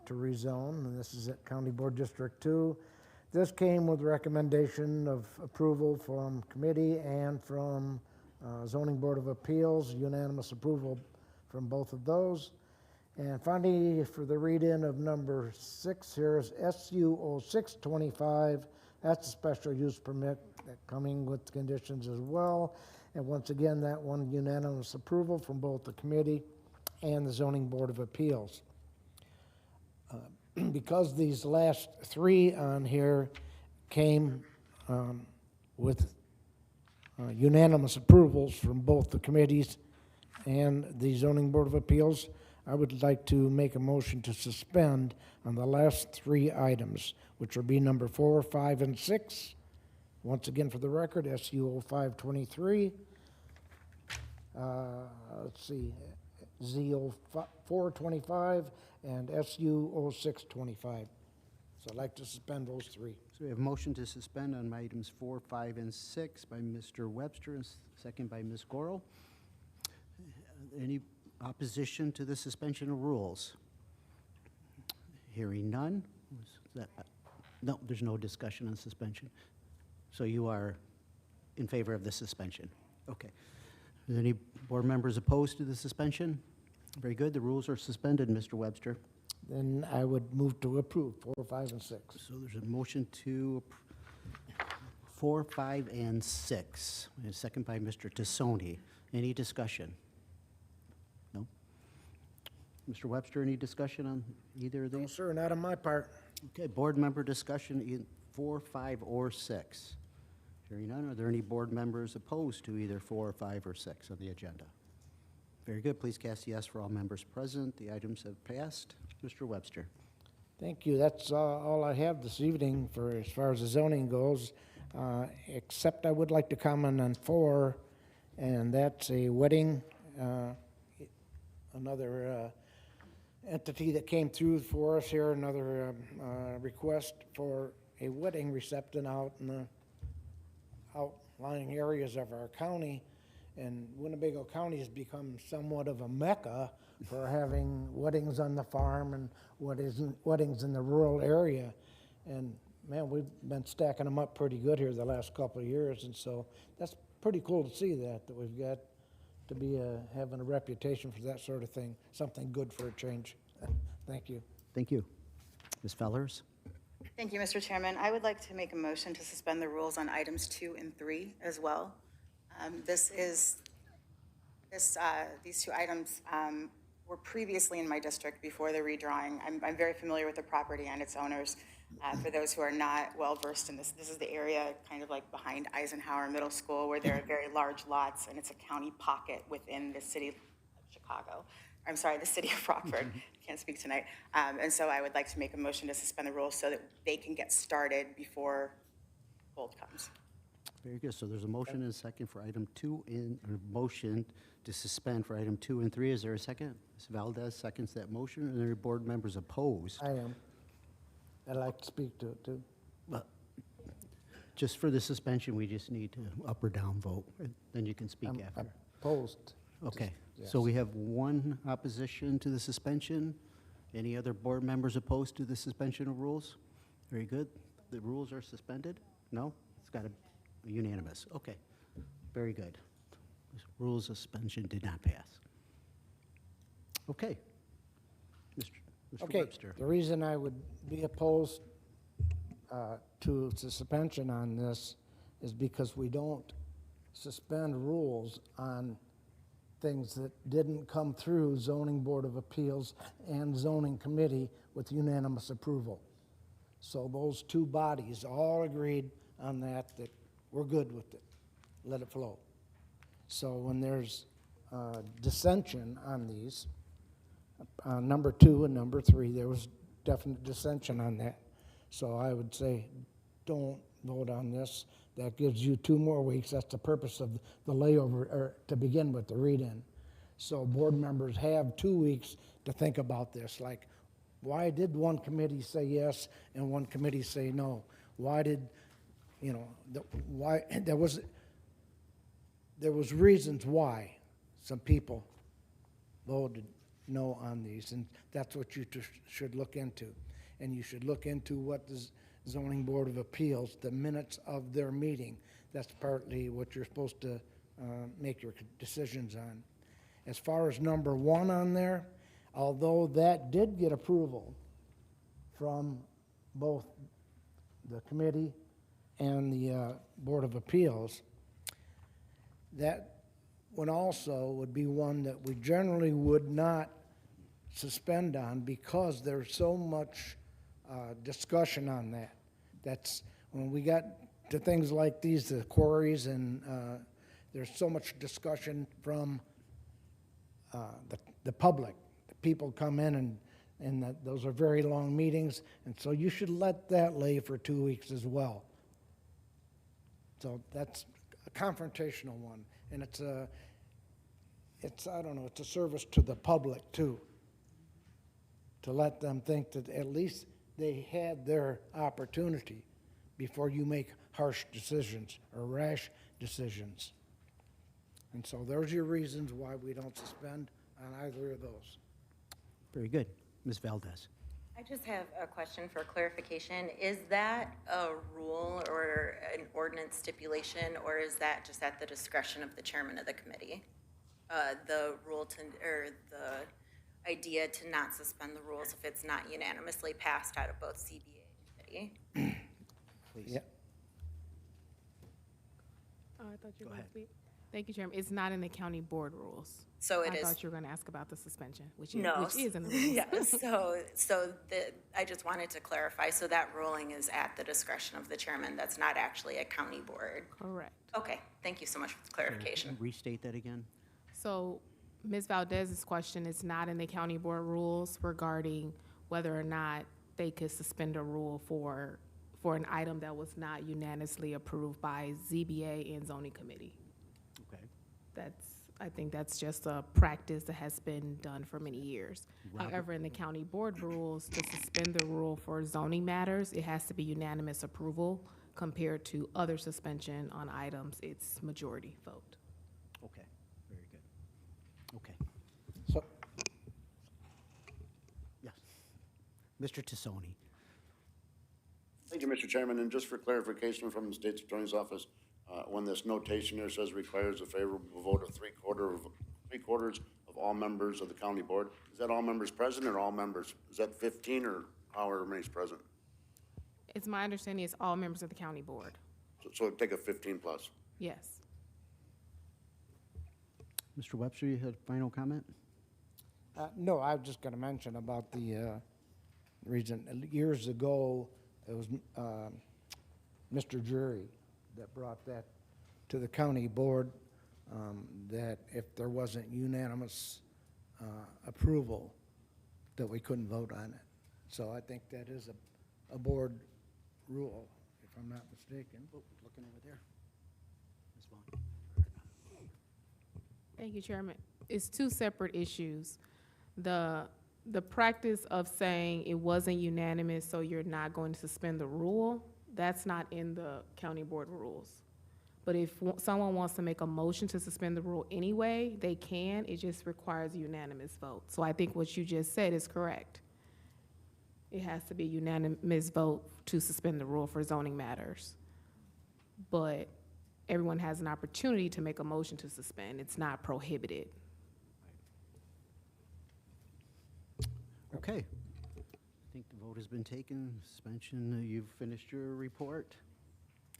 to rezone, and this is at County Board District 2. This came with recommendation of approval from committee and from Zoning Board of Appeals, unanimous approval from both of those. And finally, for the read-in of number 6, here is SU 0625. That's a special use permit coming with conditions as well. And once again, that one unanimous approval from both the committee and the Zoning Board of Appeals. Because these last 3 on here came with unanimous approvals from both the committees and the Zoning Board of Appeals, I would like to make a motion to suspend on the last 3 items, which will be number 4, 5, and 6. Once again, for the record, SU 0523. Let's see, Z 0425 and SU 0625. So I'd like to suspend those 3. So we have a motion to suspend on items 4, 5, and 6 by Mr. Webster, and second by Ms. Gorel. Any opposition to the suspension of rules? Hearing none. No, there's no discussion on suspension. So you are in favor of the suspension? Okay. Are there any board members opposed to the suspension? Very good. The rules are suspended, Mr. Webster. Then I would move to approve 4, 5, and 6. So there's a motion to 4, 5, and 6. A second by Mr. Tassoni. Any discussion? No? Mr. Webster, any discussion on either of No, these? sir, not on my part. Okay, board member discussion in 4, 5, or 6. Hearing none, are there any board members opposed to either 4, 5, or 6 on the agenda? Very good. Please cast yes for all members present. The items have passed. Mr. Webster. Thank you. That's all I have this evening for as far as the zoning goes, except I would like to comment on 4, and that's a wedding, another entity that came through for us here, another request for a wedding reception out in the outlying areas of our county. And Winnebago County has become somewhat of a mecca for having weddings on the farm and weddings in the rural area. And man, we've been stacking them up pretty good here the last couple of years. And so that's pretty cool to see that we've got to be having a reputation for that sort of thing, something good for a change. Thank you. Thank you. Ms. Fellers? Thank you, Mr. Chairman. I would like to make a motion to suspend the rules on items 2 and 3 as well. These two items were previously in my district before the redrawing. I'm very familiar with the property and its owners. For those who are not well versed in this, this is the area kind of like behind Eisenhower Middle School where there are very large lots, and it's a county pocket within the city of Chicago. I'm sorry, the city of Rockford. Can't speak tonight. And so I would like to make a motion to suspend the rules so that they can get started before Gold comes. Very good. So there's a motion and a second for item 2 and a motion to suspend for item 2 and 3. Is there a second? Ms. Valdez seconds that motion. Are there board members opposed? I am. I'd like to speak to it too. Just for the suspension, we just need to up or down vote, and then you can speak after. I'm opposed. Okay. Yes. So we have one opposition to the suspension. Any other board members opposed to the suspension of rules? Very good. The rules are suspended? No? It's got to be unanimous. Okay. Very good. Rules suspension did not pass. Okay. Mr. Okay, Webster. the reason I would be opposed to the suspension on this is because we don't suspend rules on things that didn't come through Zoning Board of Appeals and Zoning Committee with unanimous approval. So those two bodies all agreed on that we're good with it. Let it flow. So when there's dissension on these, number 2 and number 3, there was definite dissension on that. So I would say, don't vote on this. That gives you 2 more weeks. That's the purpose of the layover, or to begin with, the read-in. So board members have 2 weeks to think about this. Like, why did one committee say yes and one committee say no? Why did, why, there was reasons why some people voted no on these, and that's what you should look into. And you should look into what the Zoning Board of Appeals, the minutes of their meeting. That's partly what you're supposed to make your decisions on. As far as number 1 on there, although that did get approval from both the committee and the Board of Appeals, that one also would be one that we generally would not suspend on because there's so much discussion on that. That's when we got to things like these, the quarries, and there's so much discussion from the public. The people come in and those are very long meetings, and so you should let that lay for 2 weeks as well. So that's a confrontational one, and it's I don't know, it's a service to the public too, to let them think that at least they had their opportunity before you make harsh decisions or rash decisions. And so there's your reasons why we don't suspend on either of those. Very good. Ms. Valdez. I just have a question for clarification. Is that a rule or an ordinance stipulation, or is that just at the discretion of the chairman of the committee? The rule to, or the idea to not suspend the rules if it's not unanimously passed out of both CBA and committee? Please. Yeah. Oh, I thought you were going to speak. Thank you, Chairman. It's not in the county board rules. So it I is. thought you were going to ask about the suspension, which No. is in the rules. Yeah, I just wanted to clarify, so that ruling is at the discretion of the chairman, that's not actually a county board? Correct. Okay, thank you so much for the clarification. Restate that again. So Ms. Valdez's question is not in the county board rules regarding whether or not they could suspend a rule for an item that was not unanimously approved by ZBA and zoning committee. Okay. That's I think that's just a practice that has been done for many years. However, in the county board rules, to suspend the rule for zoning matters, it has to be unanimous approval. Compared to other suspension on items, it's majority vote. Okay, very good. Okay. So, Yes. Mr. Tassoni. Thank you, Mr. Chairman, and just for clarification from the State's Attorney's Office, when this notation here says requires a favorable vote of three quarters of all members of the county board, is that all members present or all members? Is that 15 or however many is present? It's my understanding it's all members of the county board. So it'd take a 15 plus. Yes. Mr. Webster, you had a final comment? no, I was just gonna mention about the, reason, years ago, it was, Mr. Drury that brought that to the county board, that if there wasn't unanimous, approval, that we couldn't vote on it. So I think that is a board rule, if I'm not mistaken. Oh, looking over there. Ms. Vaughn. Thank you, Chairman. It's two separate issues. The practice of saying it wasn't unanimous, so you're not going to suspend the rule, that's not in the county board rules. But if someone wants to make a motion to suspend the rule anyway, they can. It just requires a unanimous vote. So I think what you just said is correct. It has to be a unanimous vote to suspend the rule for zoning matters. But everyone has an opportunity to make a motion to suspend. It's not prohibited. Okay. I think the vote has been taken. Suspension, you've finished your report?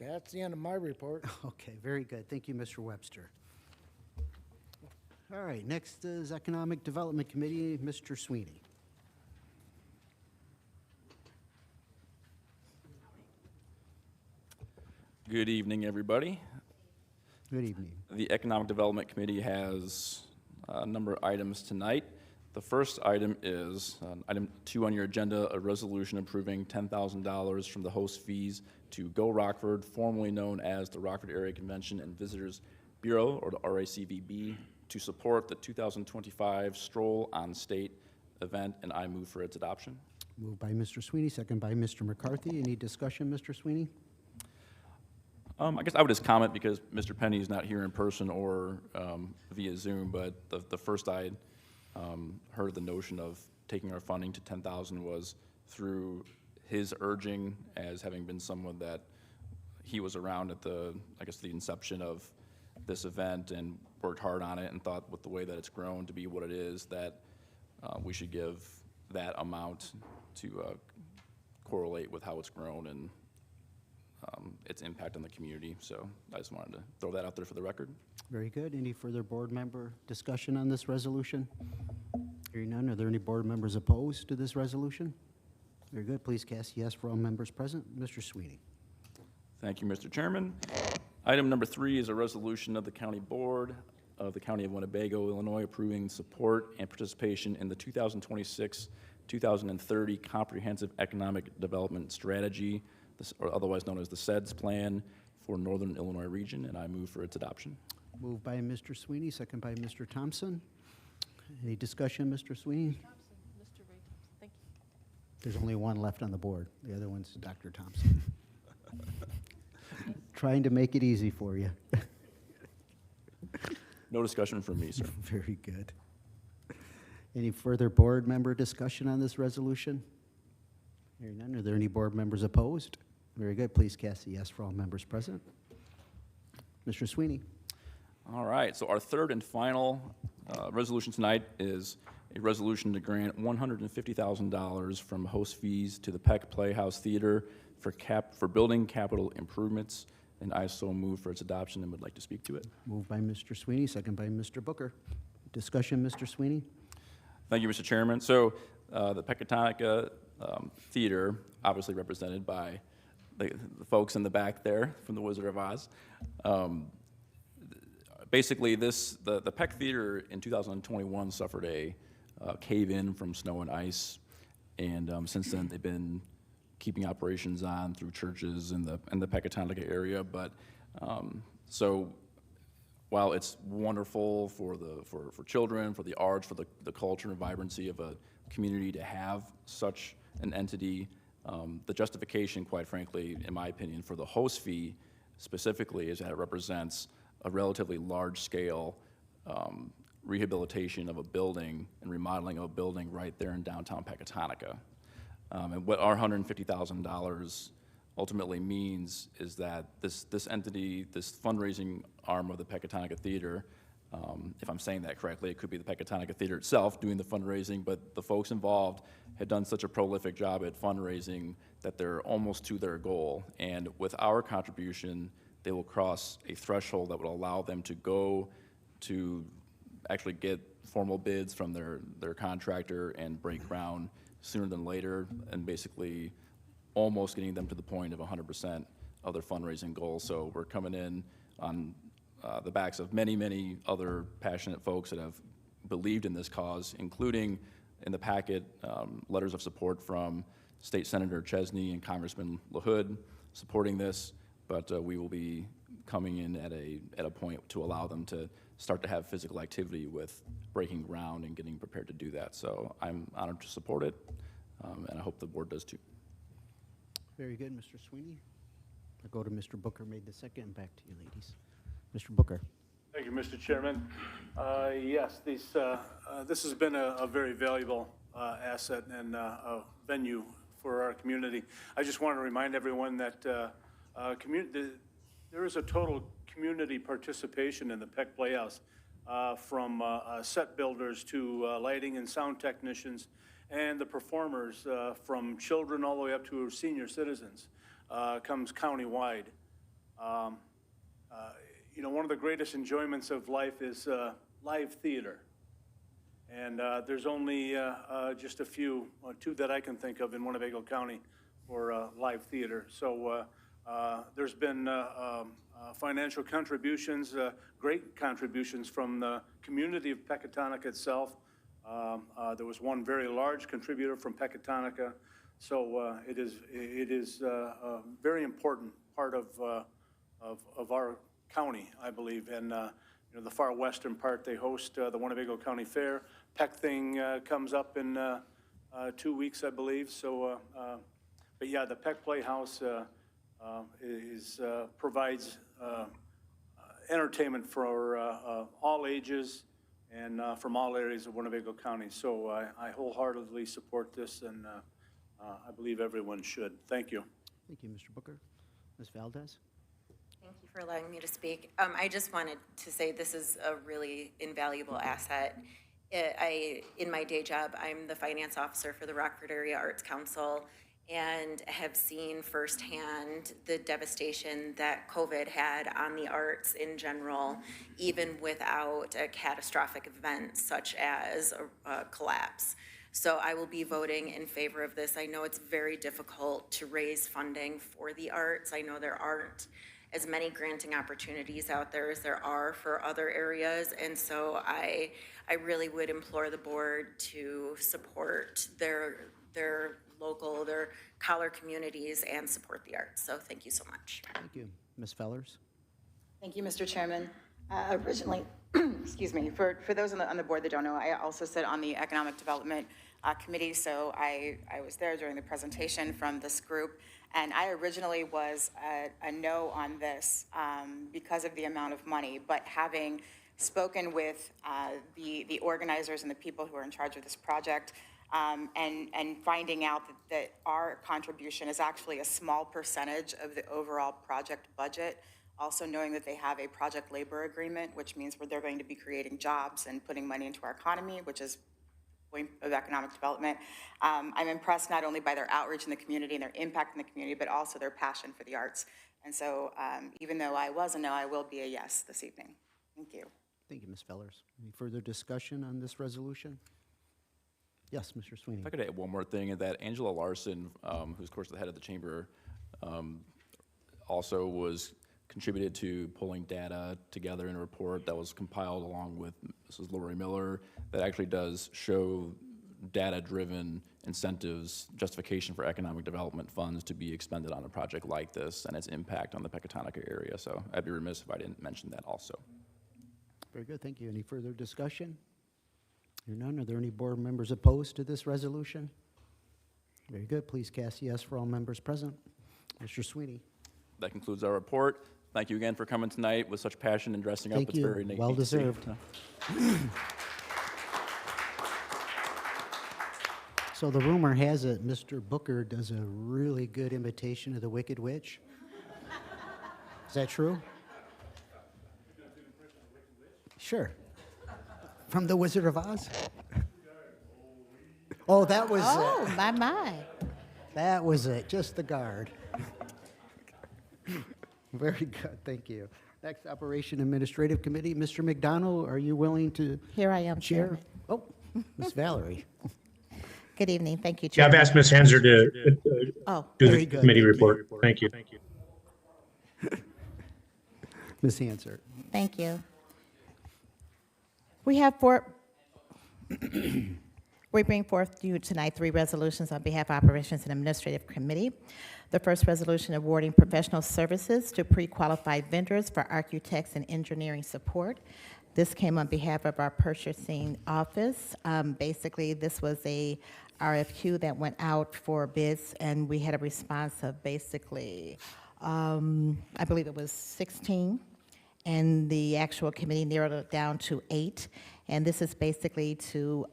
That's the end of my report. Okay, very good. Thank you, Mr. Webster. All right, next is Economic Development Committee, Mr. Sweeney. Good evening, everybody. Good evening. The Economic Development Committee has a number of items tonight. The first item is item 2 on your agenda, a resolution approving $10,000 from the host fees to Go Rockford, formerly known as the Rockford Area Convention and Visitors Bureau, or the RACVB, to support the 2025 Stroll on State event, and I move for its adoption. Moved by Mr. Sweeney, second by Mr. McCarthy. Any discussion, Mr. Sweeney? I guess I would just comment because Mr. Penny is not here in person or via Zoom, but the first I heard the notion of taking our funding to 10,000 was through his urging, as having been someone that he was around at the inception of this event and worked hard on it and thought with the way that it's grown to be what it is, that we should give that amount to correlate with how it's grown and its impact on the community. So I just wanted to throw that out there for the record. Very good. Any further board member discussion on this resolution? Hearing none, are there any board members opposed to this resolution? Very good. Please cast yes for all members present. Mr. Sweeney. Thank you, Mr. Chairman. Item number 3 is a resolution of the County Board of the County of Winnebago, Illinois, approving support and participation in the 2026-2030 Comprehensive Economic Development Strategy, or otherwise known as the SEDS plan for Northern Illinois region, and I move for its adoption. Moved by Mr. Sweeney, second by Mr. Thompson. Any discussion, Mr. Sweeney? Mr. Ray Thompson, thank you. There's only one left on the board. The other one's Dr. Thompson. Trying to make it easy for you. No discussion from me, sir. Very good. Any further board member discussion on this resolution? Hearing none, are there any board members opposed? Very good. Please cast a yes for all members present. Mr. Sweeney. All right, so our third and final resolution tonight is a resolution to grant $150,000 from host fees to the Peck Playhouse Theater for building capital improvements, and I so move for its adoption and would like to speak to it. Moved by Mr. Sweeney, second by Mr. Booker. Discussion, Mr. Sweeney? Thank you, Mr. Chairman. So the Pecatonica Theater, obviously represented by the folks in the back there from The Wizard of Oz. Basically, the Peck Theater in 2021 suffered a cave-in from snow and ice, and since then they've been keeping operations on through churches in the Pecatonica area. But so while it's wonderful for children, for the arts, for the culture and vibrancy of a community to have such an entity, the justification, quite frankly, in my opinion, for the host fee specifically is that it represents a relatively large-scale rehabilitation of a building and remodeling of a building right there in downtown Pecatonica. And what our $150,000 ultimately means is that this entity, this fundraising arm of the Pecatonica Theater, if I'm saying that correctly, it could be the Pecatonica Theater itself doing the fundraising, but the folks involved had done such a prolific job at fundraising that they're almost to their goal. And with our contribution, they will cross a threshold that would allow them to go to actually get formal bids from their contractor and break ground sooner than later, and basically almost getting them to the point of 100% of their fundraising goals. So we're coming in on the backs of many, many other passionate folks that have believed in this cause, including in the packet letters of support from State Senator Chesney and Congressman LaHood supporting this, but we will be coming in at a point to allow them to start to have physical activity with breaking ground and getting prepared to do that. So I'm honored to support it, and I hope the board does too. Very good, Mr. Sweeney. I'll go to Mr. Booker, made the second, and back to you, ladies. Mr. Booker. Thank you, Mr. Chairman. Yes, this has been a very valuable asset and a venue for our community. I just want to remind everyone that there is a total community participation in the Peck Playhouse, from set builders to lighting and sound technicians, and the performers, from children all the way up to senior citizens, comes countywide. You know, one of the greatest enjoyments of life is live theater. And there's only just a few, two that I can think of in Winnebago County for live theater. So there's been financial contributions, great contributions from the community of Pecatonica itself. There was one very large contributor from Pecatonica. So it is a very important part of our county, I believe. And you know, the far western part, they host the Winnebago County Fair. Peck thing comes up in 2 weeks, I believe. So, but yeah, the Peck Playhouse provides entertainment for all ages and from all areas of Winnebago County. So I wholeheartedly support this, and I believe everyone should. Thank you. Thank you, Mr. Booker. Ms. Valdez. Thank you for allowing me to speak. I just wanted to say this is a really invaluable asset. In my day job, I'm the finance officer for the Rockford Area Arts Council, and have seen firsthand the devastation that COVID had on the arts in general, even without a catastrophic event such as a collapse. So I will be voting in favor of this. I know it's very difficult to raise funding for the arts. I know there aren't as many granting opportunities out there as there are for other areas. And so I really would implore the board to support their local, their collar communities, and support the arts. So thank you so much. Thank you. Ms. Fellers. Thank you, Mr. Chairman. Originally, excuse me, for those on the board that don't know, I also sit on the Economic Development Committee, so I was there during the presentation from this group, and I originally was a no on this because of the amount of money, but having spoken with the organizers and the people who are in charge of this project, and finding out that our contribution is actually a small percentage of the overall project budget. Also knowing that they have a project labor agreement, which means where they're going to be creating jobs and putting money into our economy, which is point of economic development. I'm impressed not only by their outreach in the community and their impact in the community, but also their passion for the arts. And so even though I was a no, I will be a yes this evening. Thank you. Thank you, Ms. Fellers. Any further discussion on this resolution? Yes, Mr. Sweeney. If I could add one more thing, that Angela Larson, who's of course the head of the chamber, also was contributed to pulling data together in a report that was compiled along with Mrs. Lori Miller that actually does show data-driven incentives, justification for economic development funds to be expended on a project like this and its impact on the Pecatonica area. So I'd be remiss if I didn't mention that also. Very good, thank you. Any further discussion? Hearing none, are there any board members opposed to this resolution? Very good, please cast yes for all members present. Mr. Sweeney. That concludes our report. Thank you again for coming tonight with such passion and dressing up. Thank It's you. very neat Well to see. deserved. So the rumor has it Mr. Booker does a really good imitation of the Wicked Witch. Is that true? Sure. From The Wizard of Oz? Oh, that was it. my. That was it, just the guard. Very good, thank you. Next, Operation Administrative Committee. Mr. McDonald, are you willing to Here I am, chair? Chairman. Oh, Miss Valerie. Good evening. Thank you, Yeah, I've Chairman. asked Ms. Henser to Oh, do very the good. committee Thank you. report. Thank you. Ms. Hanser. thank you. We bring forth to you tonight 3 resolutions on behalf of Operations and Administrative Committee. The first resolution awarding professional services to pre-qualified vendors for architects and engineering support. This came on behalf of our purchasing office. Basically, this was a RFQ that went out for bids, and we had a response of basically, I believe it was 16, and the actual committee narrowed it down to 8. And this is basically to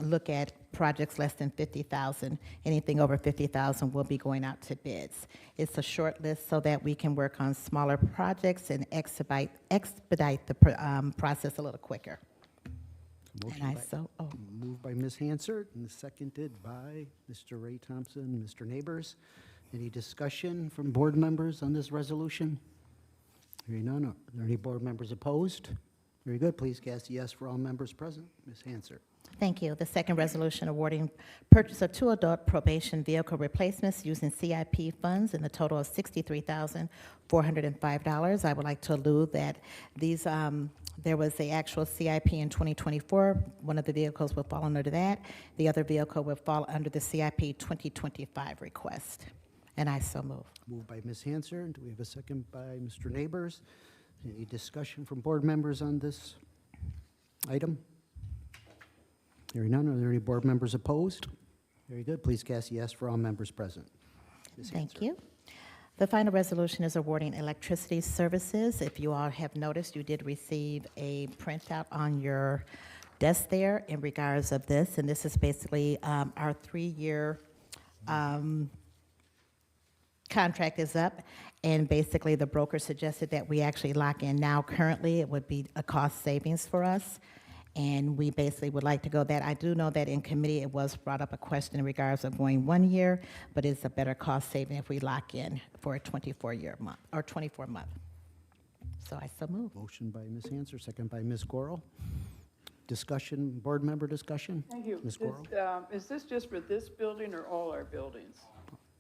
look at projects less than 50,000. Anything over 50,000 will be going out to bids. It's a short list so that we can work on smaller projects and expedite the process a little quicker. Moved by Ms. Hansard and seconded by Mr. Ray Thompson, Mr. Neighbors. Any discussion from board members on this resolution? Hearing none, are there any board members opposed? Very good, please cast yes for all members present. Ms. Hansard. Thank you. The second resolution awarding purchase of 2 adult probation vehicle replacements using CIP funds in the total of $63,405. I would like to allude that these, there was a actual CIP in 2024. One of the vehicles will fall under that. The other vehicle will fall under the CIP 2025 request. And I so move. Moved by Ms. Hansard. Do we have a second by Mr. Neighbors? Any discussion from board members on this item? Hearing none, are there any board members opposed? Very good, please cast yes for all members present. Ms. Thank Hansard. you. The final resolution is awarding electricity services. If you all have noticed, you did receive a printout on your desk there in regards of this, and this is basically our 3-year contract is up, and basically the broker suggested that we actually lock in now. Currently, it would be a cost savings for us, and we basically would like to go that. I do know that in committee it was brought up a question in regards of going 1 year, but it's a better cost saving if we lock in for a 24-year month, or 24-month. So I so move. Motion by Ms. Hansard, second by Ms. Gorel. Discussion, board member discussion? Thank you. Ms. Gorel? Is this just for this building or all our buildings?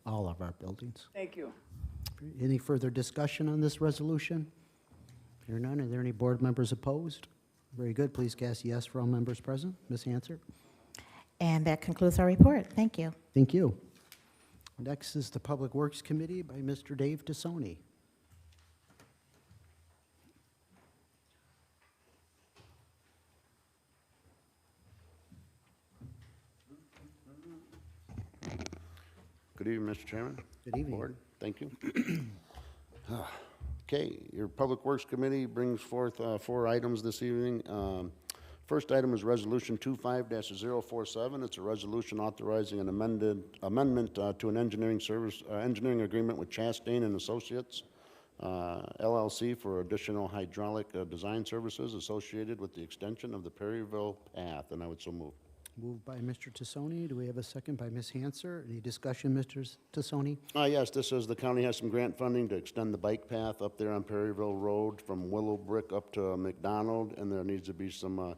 All of our buildings. Thank you. Any further discussion on this resolution? Hearing none, are there any board members opposed? Very good, please cast yes for all members present. Ms. Hansard? And that concludes our report. Thank you. Thank you. Next is the Public Works Committee by Mr. Dave Tassoni. Good evening, Mr. Chairman. Good evening. Board, thank you. Okay, your Public Works Committee brings forth 4 items this evening. First item is Resolution 25-047. It's a resolution authorizing an amendment to an engineering agreement with Chastain and Associates, LLC, for additional hydraulic design services associated with the extension of the Perryville Path, and I would so move. Moved by Mr. Tassoni. Do we have a second by Ms. Hansard? Any discussion, Mr. Tassoni? Yes, this is, the county has some grant funding to extend the bike path up there on Perryville Road from Willowbrick up to McDonald, and there needs to be some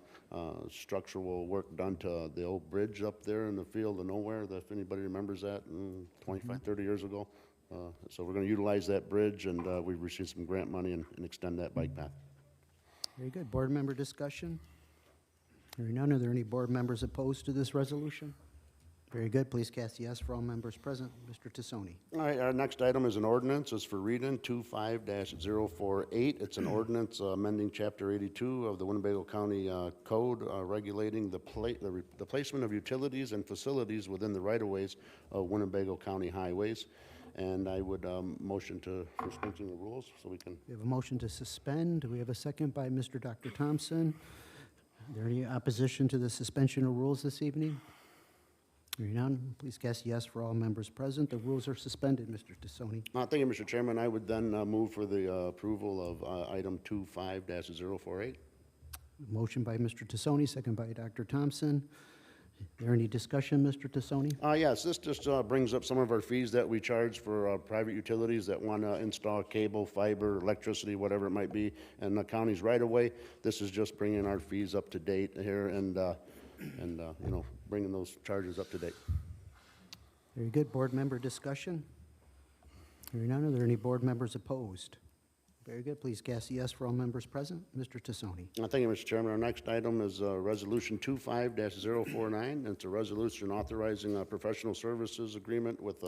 structural work done to the old bridge up there in the field of nowhere, if anybody remembers that, 25, 30 years ago. So we're going to utilize that bridge, and we've received some grant money and extend that bike path. Very good. Board member discussion? Hearing none, are there any board members opposed to this resolution? Very good. Please cast yes for all members present. Mr. Tassoni. All right, our next item is an ordinance. It's for read-in 25-048. It's an ordinance amending Chapter 82 of the Winnebago County Code regulating the placement of utilities and facilities within the right-of-ways of Winnebago County highways. And I would motion to suspension of the rules so we can. We have a motion to suspend. We have a second by Mr. Dr. Thompson. Is there any opposition to the suspension of rules this evening? Hearing none, please cast yes for all members present. The rules are suspended, Mr. Tassoni. Thank you, Mr. Chairman. I would then move for the approval of item 25-048. Motion by Mr. Tassoni, second by Dr. Thompson. Is there any discussion, Mr. Tassoni? Yes, this just brings up some of our fees that we charge for private utilities that want to install cable, fiber, electricity, whatever it might be, and the county's right away. This is just bringing our fees up to date here and you know, bringing those charges up to date. Very good. Board member discussion? Hearing none, are there any board members opposed? Very good. Please cast yes for all members present. Mr. Tassoni. Thank you, Mr. Chairman. Our next item is Resolution 25-049. It's a resolution authorizing a professional services agreement with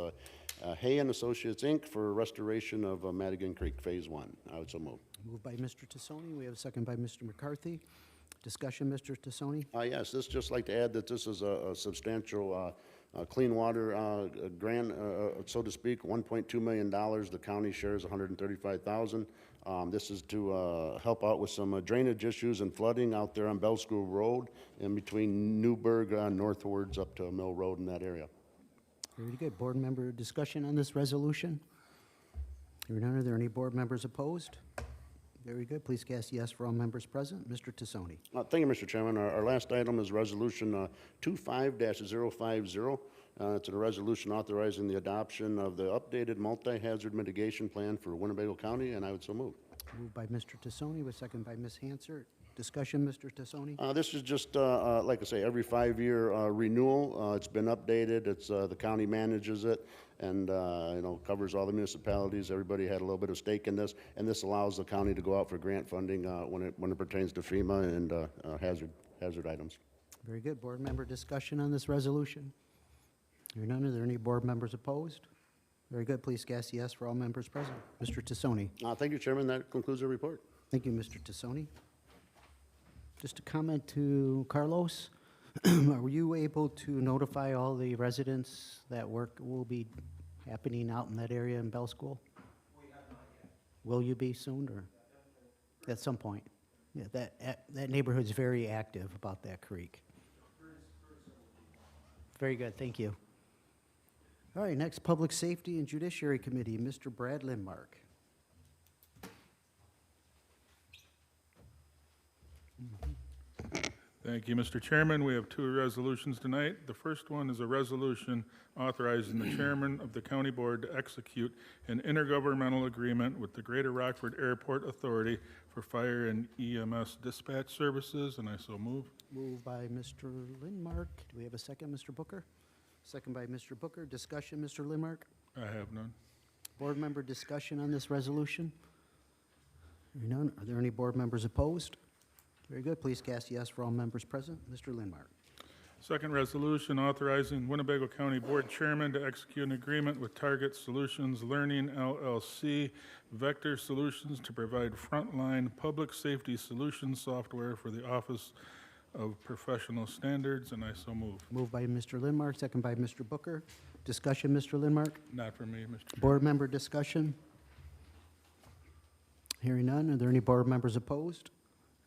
Hay and Associates, Inc. for restoration of Madigan Creek Phase 1. I would so move. Moved by Mr. Tassoni. We have a second by Mr. McCarthy. Discussion, Mr. Tassoni? Yes, this just like to add that this is a substantial clean water grant, so to speak, $1.2 million. The county shares $135,000. This is to help out with some drainage issues and flooding out there on Bell School Road in between Newburgh northwards up to Mill Road in that area. Very good. Board member discussion on this resolution? Hearing none, are there any board members opposed? Very good. Please cast yes for all members present. Mr. Tassoni. Thank you, Mr. Chairman. Our last item is Resolution 25-050. It's a resolution authorizing the adoption of the updated multi-hazard mitigation plan for Winnebago County, and I would so move. Moved by Mr. Tassoni, with second by Ms. Hansert. Discussion, Mr. Tassoni? This is just, like I say, every 5-year renewal. It's been updated. It's the county manages it, and you know, covers all the municipalities. Everybody had a little bit of stake in this, and this allows the county to go out for grant funding when it pertains to FEMA and hazard items. Very good. Board member discussion on this resolution? Hearing none, are there any board members opposed? Very good. Please cast yes for all members present. Mr. Tassoni. Thank you, Chairman. That concludes the report. Thank you, Mr. Tassoni. Just a comment to Carlos. Were you able to notify all the residents that work will be happening out in that area in Bell School? We have not yet. Will you be soon, or at some point? Yeah, that neighborhood's very active about that creek. Very good, thank you. All right, next, Public Safety and Judiciary Committee, Mr. Brad Lindmark. Thank you, Mr. Chairman. We have 2 resolutions tonight. The first one is a resolution authorizing the chairman of the county board to execute an intergovernmental agreement with the Greater Rockford Airport Authority for fire and EMS dispatch services, and I so move. Moved by Mr. Lindmark. Do we have a second, Mr. Booker? Second by Mr. Booker. Discussion, Mr. Lindmark? I have none. Board member discussion on this resolution? Hearing none. Are there any board members opposed? Very good. Please cast yes for all members present. Mr. Lindmark. Second resolution authorizing Winnebago County Board Chairman to execute an agreement with Target Solutions Learning LLC, Vector Solutions, to provide frontline public safety solutions software for the Office of Professional Standards, and I so move. Moved by Mr. Lindmark, second by Mr. Booker. Discussion, Mr. Lindmark? Not for me, Mr. Chairman. Board member discussion? Hearing none. Are there any board members opposed?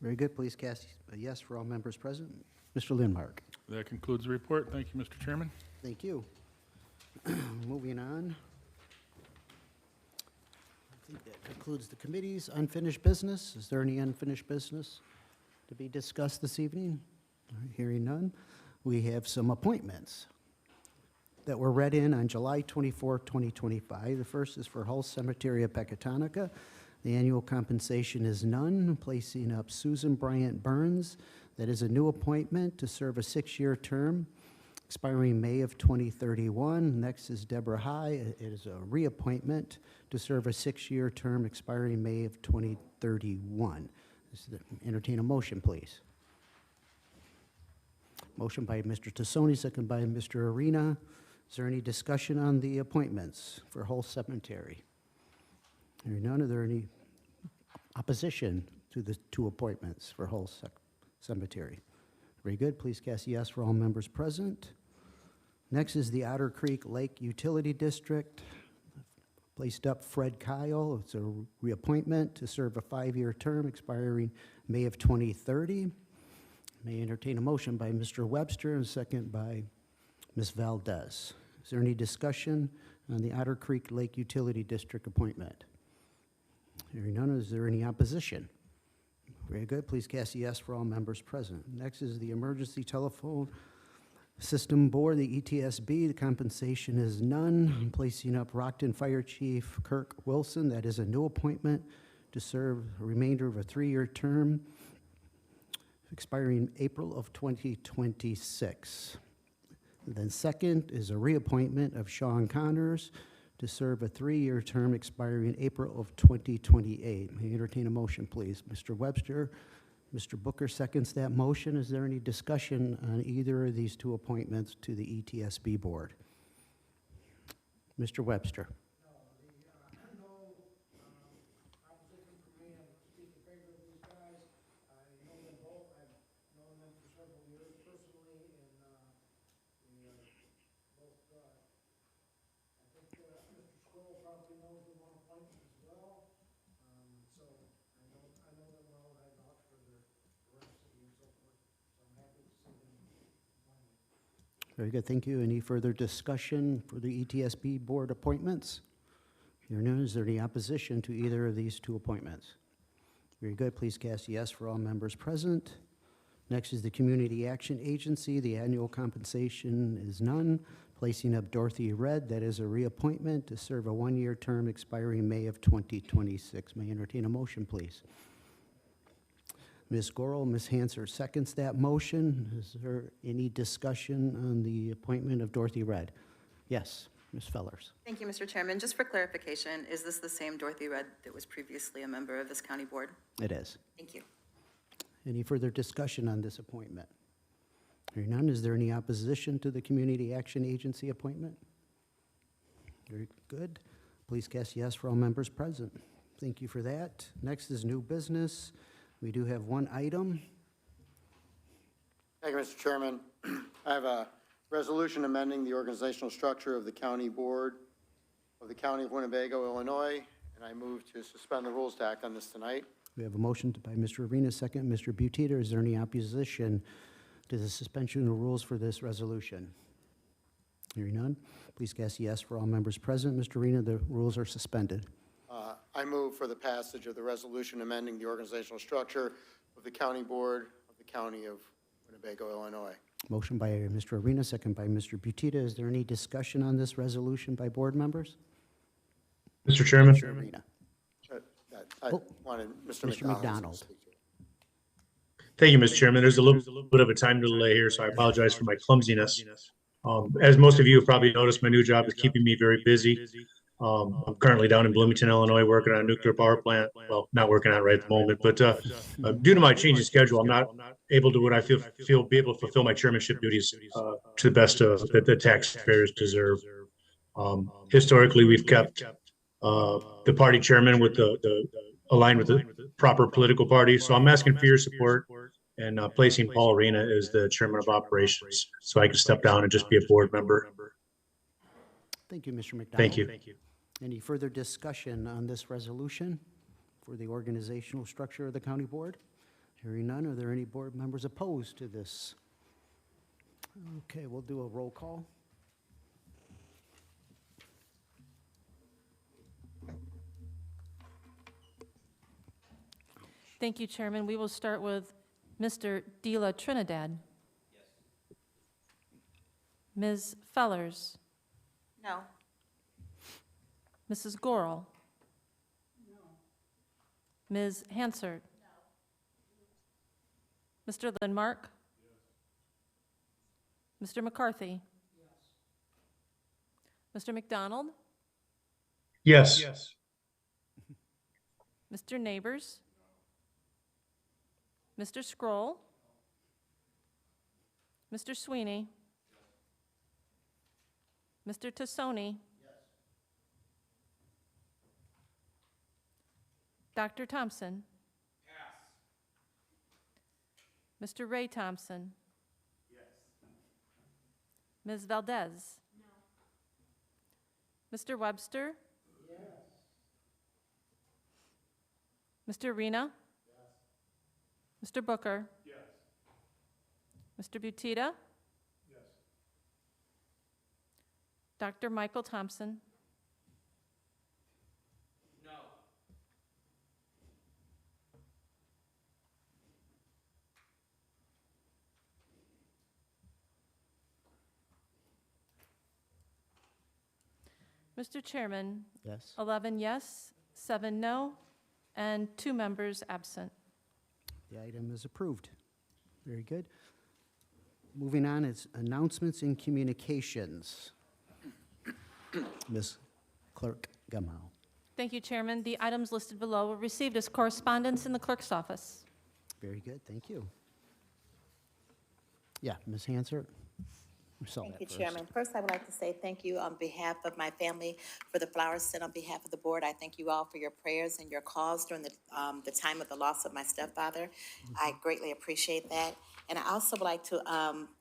Very good. Please cast a yes for all members present. Mr. Lindmark. That concludes the report. Thank you, Mr. Chairman. Thank you. Moving on. I think that concludes the committee's unfinished business. Is there any unfinished business to be discussed this evening? All right, hearing none. We have some appointments that were read in on July 24, 2025. The first is for Hull Cemetery of Pecatonica. The annual compensation is none, placing up Susan Bryant Burns. That is a new appointment to serve a 6-year term, expiring May of 2031. Next is Deborah High. It is a reappointment to serve a 6-year term, expiring May of 2031. Entertain a motion, please. Motion by Mr. Tassoni, second by Mr. Arena. Is there any discussion on the appointments for Hull Cemetery? Hearing none, are there any opposition to the two appointments for Hull Cemetery? Very good. Please cast yes for all members present. Next is the Otter Creek Lake Utility District. Placed up Fred Kyle. It's a reappointment to serve a 5-year term expiring May of 2030. May I entertain a motion by Mr. Webster and a second by Ms. Valdez. Is there any discussion on the Otter Creek Lake Utility District appointment? Hearing none, is there any opposition? Very good. Please cast yes for all members present. Next is the Emergency Telephone System Board, the ETSB. The compensation is none. I'm placing up Rockton Fire Chief Kirk Wilson. That is a new appointment to serve a remainder of a 3-year term expiring April of 2026. Then second is a reappointment of Sean Connors to serve a 3-year term expiring April of 2028. May I entertain a motion, please? Mr. Webster, Mr. Booker seconds that motion. Is there any discussion on either of these two appointments to the ETSB board? Mr. Webster. Very good, thank you. Any further discussion for the ETSB board appointments? Hearing none, is there any opposition to either of these two appointments? Very good, please cast yes for all members present. Next is the Community Action Agency. The annual compensation is none. Placing up Dorothy Red, that is a reappointment to serve a 1-year term expiring May of 2026. May I entertain a motion, please? Ms. Gorel, Ms. Hanser seconds that motion. Is there any discussion on the appointment of Dorothy Red? Yes, Ms. Fellers. Thank you, Mr. Chairman. Just for clarification, is this the same Dorothy Red that was previously a member of this county board? It is. Thank you. Any further discussion on this appointment? Hearing none, is there any opposition to the Community Action Agency appointment? Very good. Please cast yes for all members present. Thank you for that. Next is new business. We do have one item. Thank you, Mr. Chairman. I have a resolution amending the organizational structure of the county board of the County of Winnebago, Illinois, and I move to suspend the rules to act on this tonight. We have a motion by Mr. Arena, second Mr. Butita. Is there any opposition to the suspension of the rules for this resolution? Hearing none, please cast yes for all members present. Mr. Arena, the rules are suspended. I move for the passage of the resolution amending the organizational structure of the county board of the County of Winnebago, Illinois. Motion by Mr. Arena, second by Mr. Butita. Is there any discussion on this resolution by board members? Mr. Chairman. Mr. Arena. I wanted Mr. McDonald to speak to it. Thank you, Mr. Chairman. There's a little bit of a time delay here, so I apologize for my clumsiness. As most of you have probably noticed, my new job is keeping me very busy. I'm currently down in Bloomington, Illinois, working on a nuclear power plant. Well, not working on it right at the moment, but due to my changing schedule, I'm not able to what I feel be able to fulfill my chairmanship duties to the best of that the taxpayers deserve. Historically, we've kept the party chairman with the aligned with the proper political party. So I'm asking for your support and placing Paul Arena as the chairman of operations, so I can step down and just be a board member. Thank you, Mr. McDonald. Thank you. Any further discussion on this resolution for the organizational structure of the county board? Hearing none, are there any board members opposed to this? Okay, we'll do a roll call. Thank you, Chairman. We will start with Mr. De La Trinidad. Yes. Ms. Fellers. No. Mrs. Gorel. No. Ms. Hansard. No. Mr. Lindmark. Yes. Mr. McCarthy. Yes. Mr. McDonald. Yes. Yes. Mr. Neighbors. Mr. Scroll. Mr. Sweeney? Mr. Tassoni? Dr. Thompson? Mr. Ray Thompson? Ms. Valdez? Mr. Webster? Mr. Arena? Mr. Booker? Mr. Butita? Dr. Michael Thompson? Mr. Chairman, Yes. 11 yes, 7 no, and 2 members absent. The item is approved. Very good. Moving on is announcements and communications. Ms. Clerk Gamow. Thank you, Chairman. The items listed below were received as correspondence in the clerk's office. Very good, thank you. Yeah, Ms. Hansard? We saw Thank that you, first. Chairman. First, I would like to say thank you on behalf of my family for the flowers sent on behalf of the board. I thank you all for your prayers and your calls during the time of the loss of my stepfather. I greatly appreciate that. And I also would like to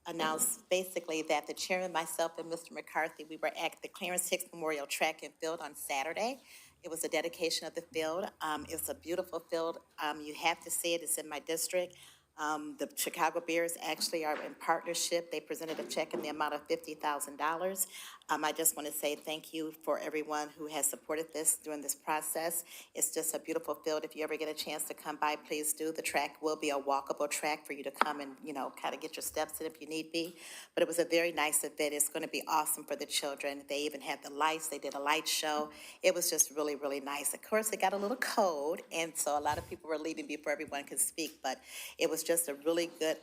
announce basically that the chairman, myself, and Mr. McCarthy, we were at the Clarence Hicks Memorial Track and Field on Saturday. It was a dedication of the field. It was a beautiful field. You have to see it. It's in my district. The Chicago Bears actually are in partnership. They presented a check in the amount of $50,000. I just want to say thank you for everyone who has supported this during this process. It's just a beautiful field. If you ever get a chance to come by, please do. The track will be a walkable track for you to come and, kind of get your steps in if you need be. But it was a very nice event. It's going to be awesome for the children. They even had the lights. They did a light show. It was just really, really nice. Of course, it got a little cold, and so a lot of people were leaving before everyone could speak, but it was just a really good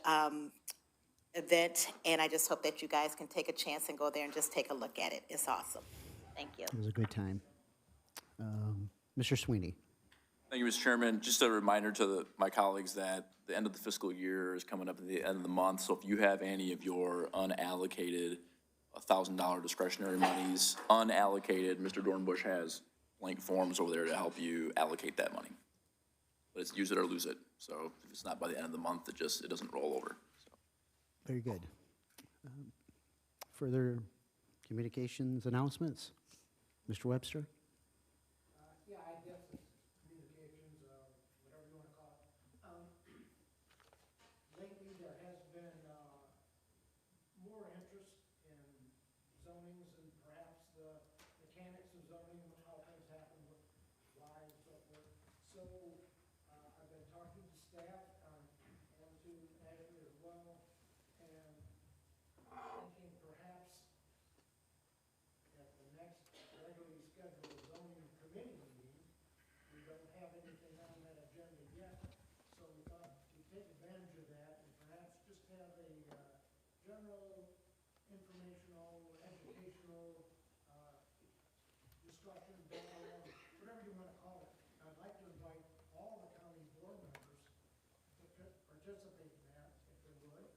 event, and I just hope that you guys can take a chance and go there and just take a look at it. It's awesome. Thank you. It was a good time. Mr. Sweeney? Thank you, Mr. Chairman. Just a reminder to my colleagues that the end of the fiscal year is coming up at the end of the month. So if you have any of your unallocated $1,000 discretionary monies unallocated, Mr. Dornbush has blank forms over there to help you allocate that money. But it's use it or lose it. So if it's not by the end of the month, it doesn't roll over. So. Very good. Further communications, announcements? Mr. Webster? Yeah, I guess it's communications, whatever you want to call it. Lately, there has been more interest in zonings and perhaps the mechanics of zoning, how things happen, why, and so forth. So I've been talking to staff and to Ashley as well, and thinking perhaps at the next regularly scheduled zoning committee meeting, we don't have anything on that agenda yet, so we thought we'd take advantage of that and perhaps just have a general informational, educational discussion, dialogue, whatever you want to call it. I'd like to invite all the county board members to participate in that, if they would.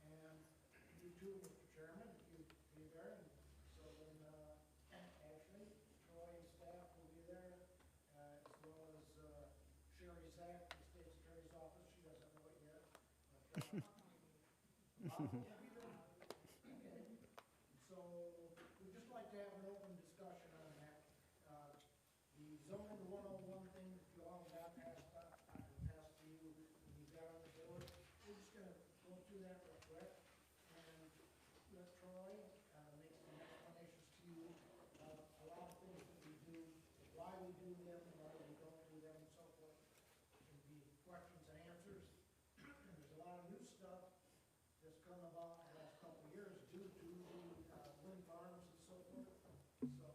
And you too, Mr. Chairman, if you'd be there. And so then Ashley, Troy, and staff will be there, as well as Sherry Zach, the state secretary's office. She doesn't know it yet. But, so we'd just like to have an open discussion on that. The zoning 101 thing that you all got passed to you when you got on the board. We're just going to go through that real quick and let Troy make some explanations to you of a lot of things that we do, why we do them, why we don't do them, and so forth. It can be questions and answers. And there's a lot of new stuff that's come about in the last couple of years due to the wind farms and so forth. So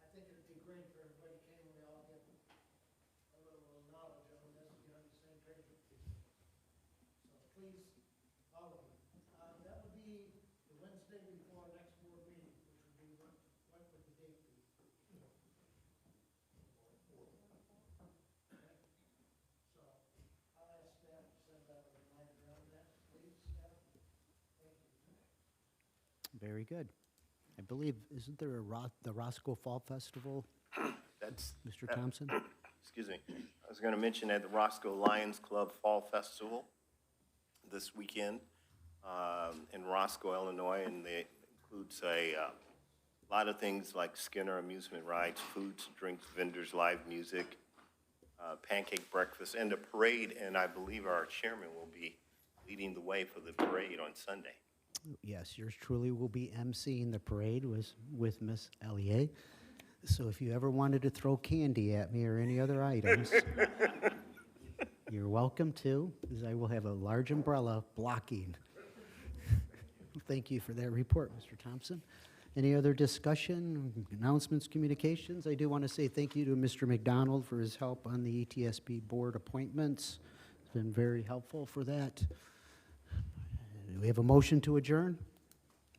I think it'd be great if everybody came and we all get a little knowledge on this, get on the same page with people. So please, all of you. That would be the Wednesday before our next board meeting, which would be, what would the date be? Okay. So I'll ask staff to send out a reminder on that, please, staff. Thank you. Very good. I believe, isn't there the Roscoe Fall Festival, That's, Mr. Thompson? excuse me, I was going to mention at the Roscoe Lions Club Fall Festival this weekend in Roscoe, Illinois, and it includes a lot of things like Skinner amusement rides, foods, drinks, vendors, live music, pancake breakfast, and a parade, and I believe our chairman will be leading the way for the parade on Sunday. Yes, yours truly will be emceeing the parade with Miss Ellier. So if you ever wanted to throw candy at me or any other items, you're welcome to, as I will have a large umbrella blocking. Thank you for that report, Mr. Thompson. Any other discussion, announcements, communications? I do want to say thank you to Mr. McDonald for his help on the ETSB board appointments. It's been very helpful for that. Do we have a motion to adjourn?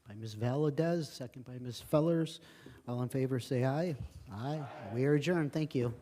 By Ms. Valadez, second by Ms. Fellers. All in favor, say aye. Aye. We are adjourned. Thank you.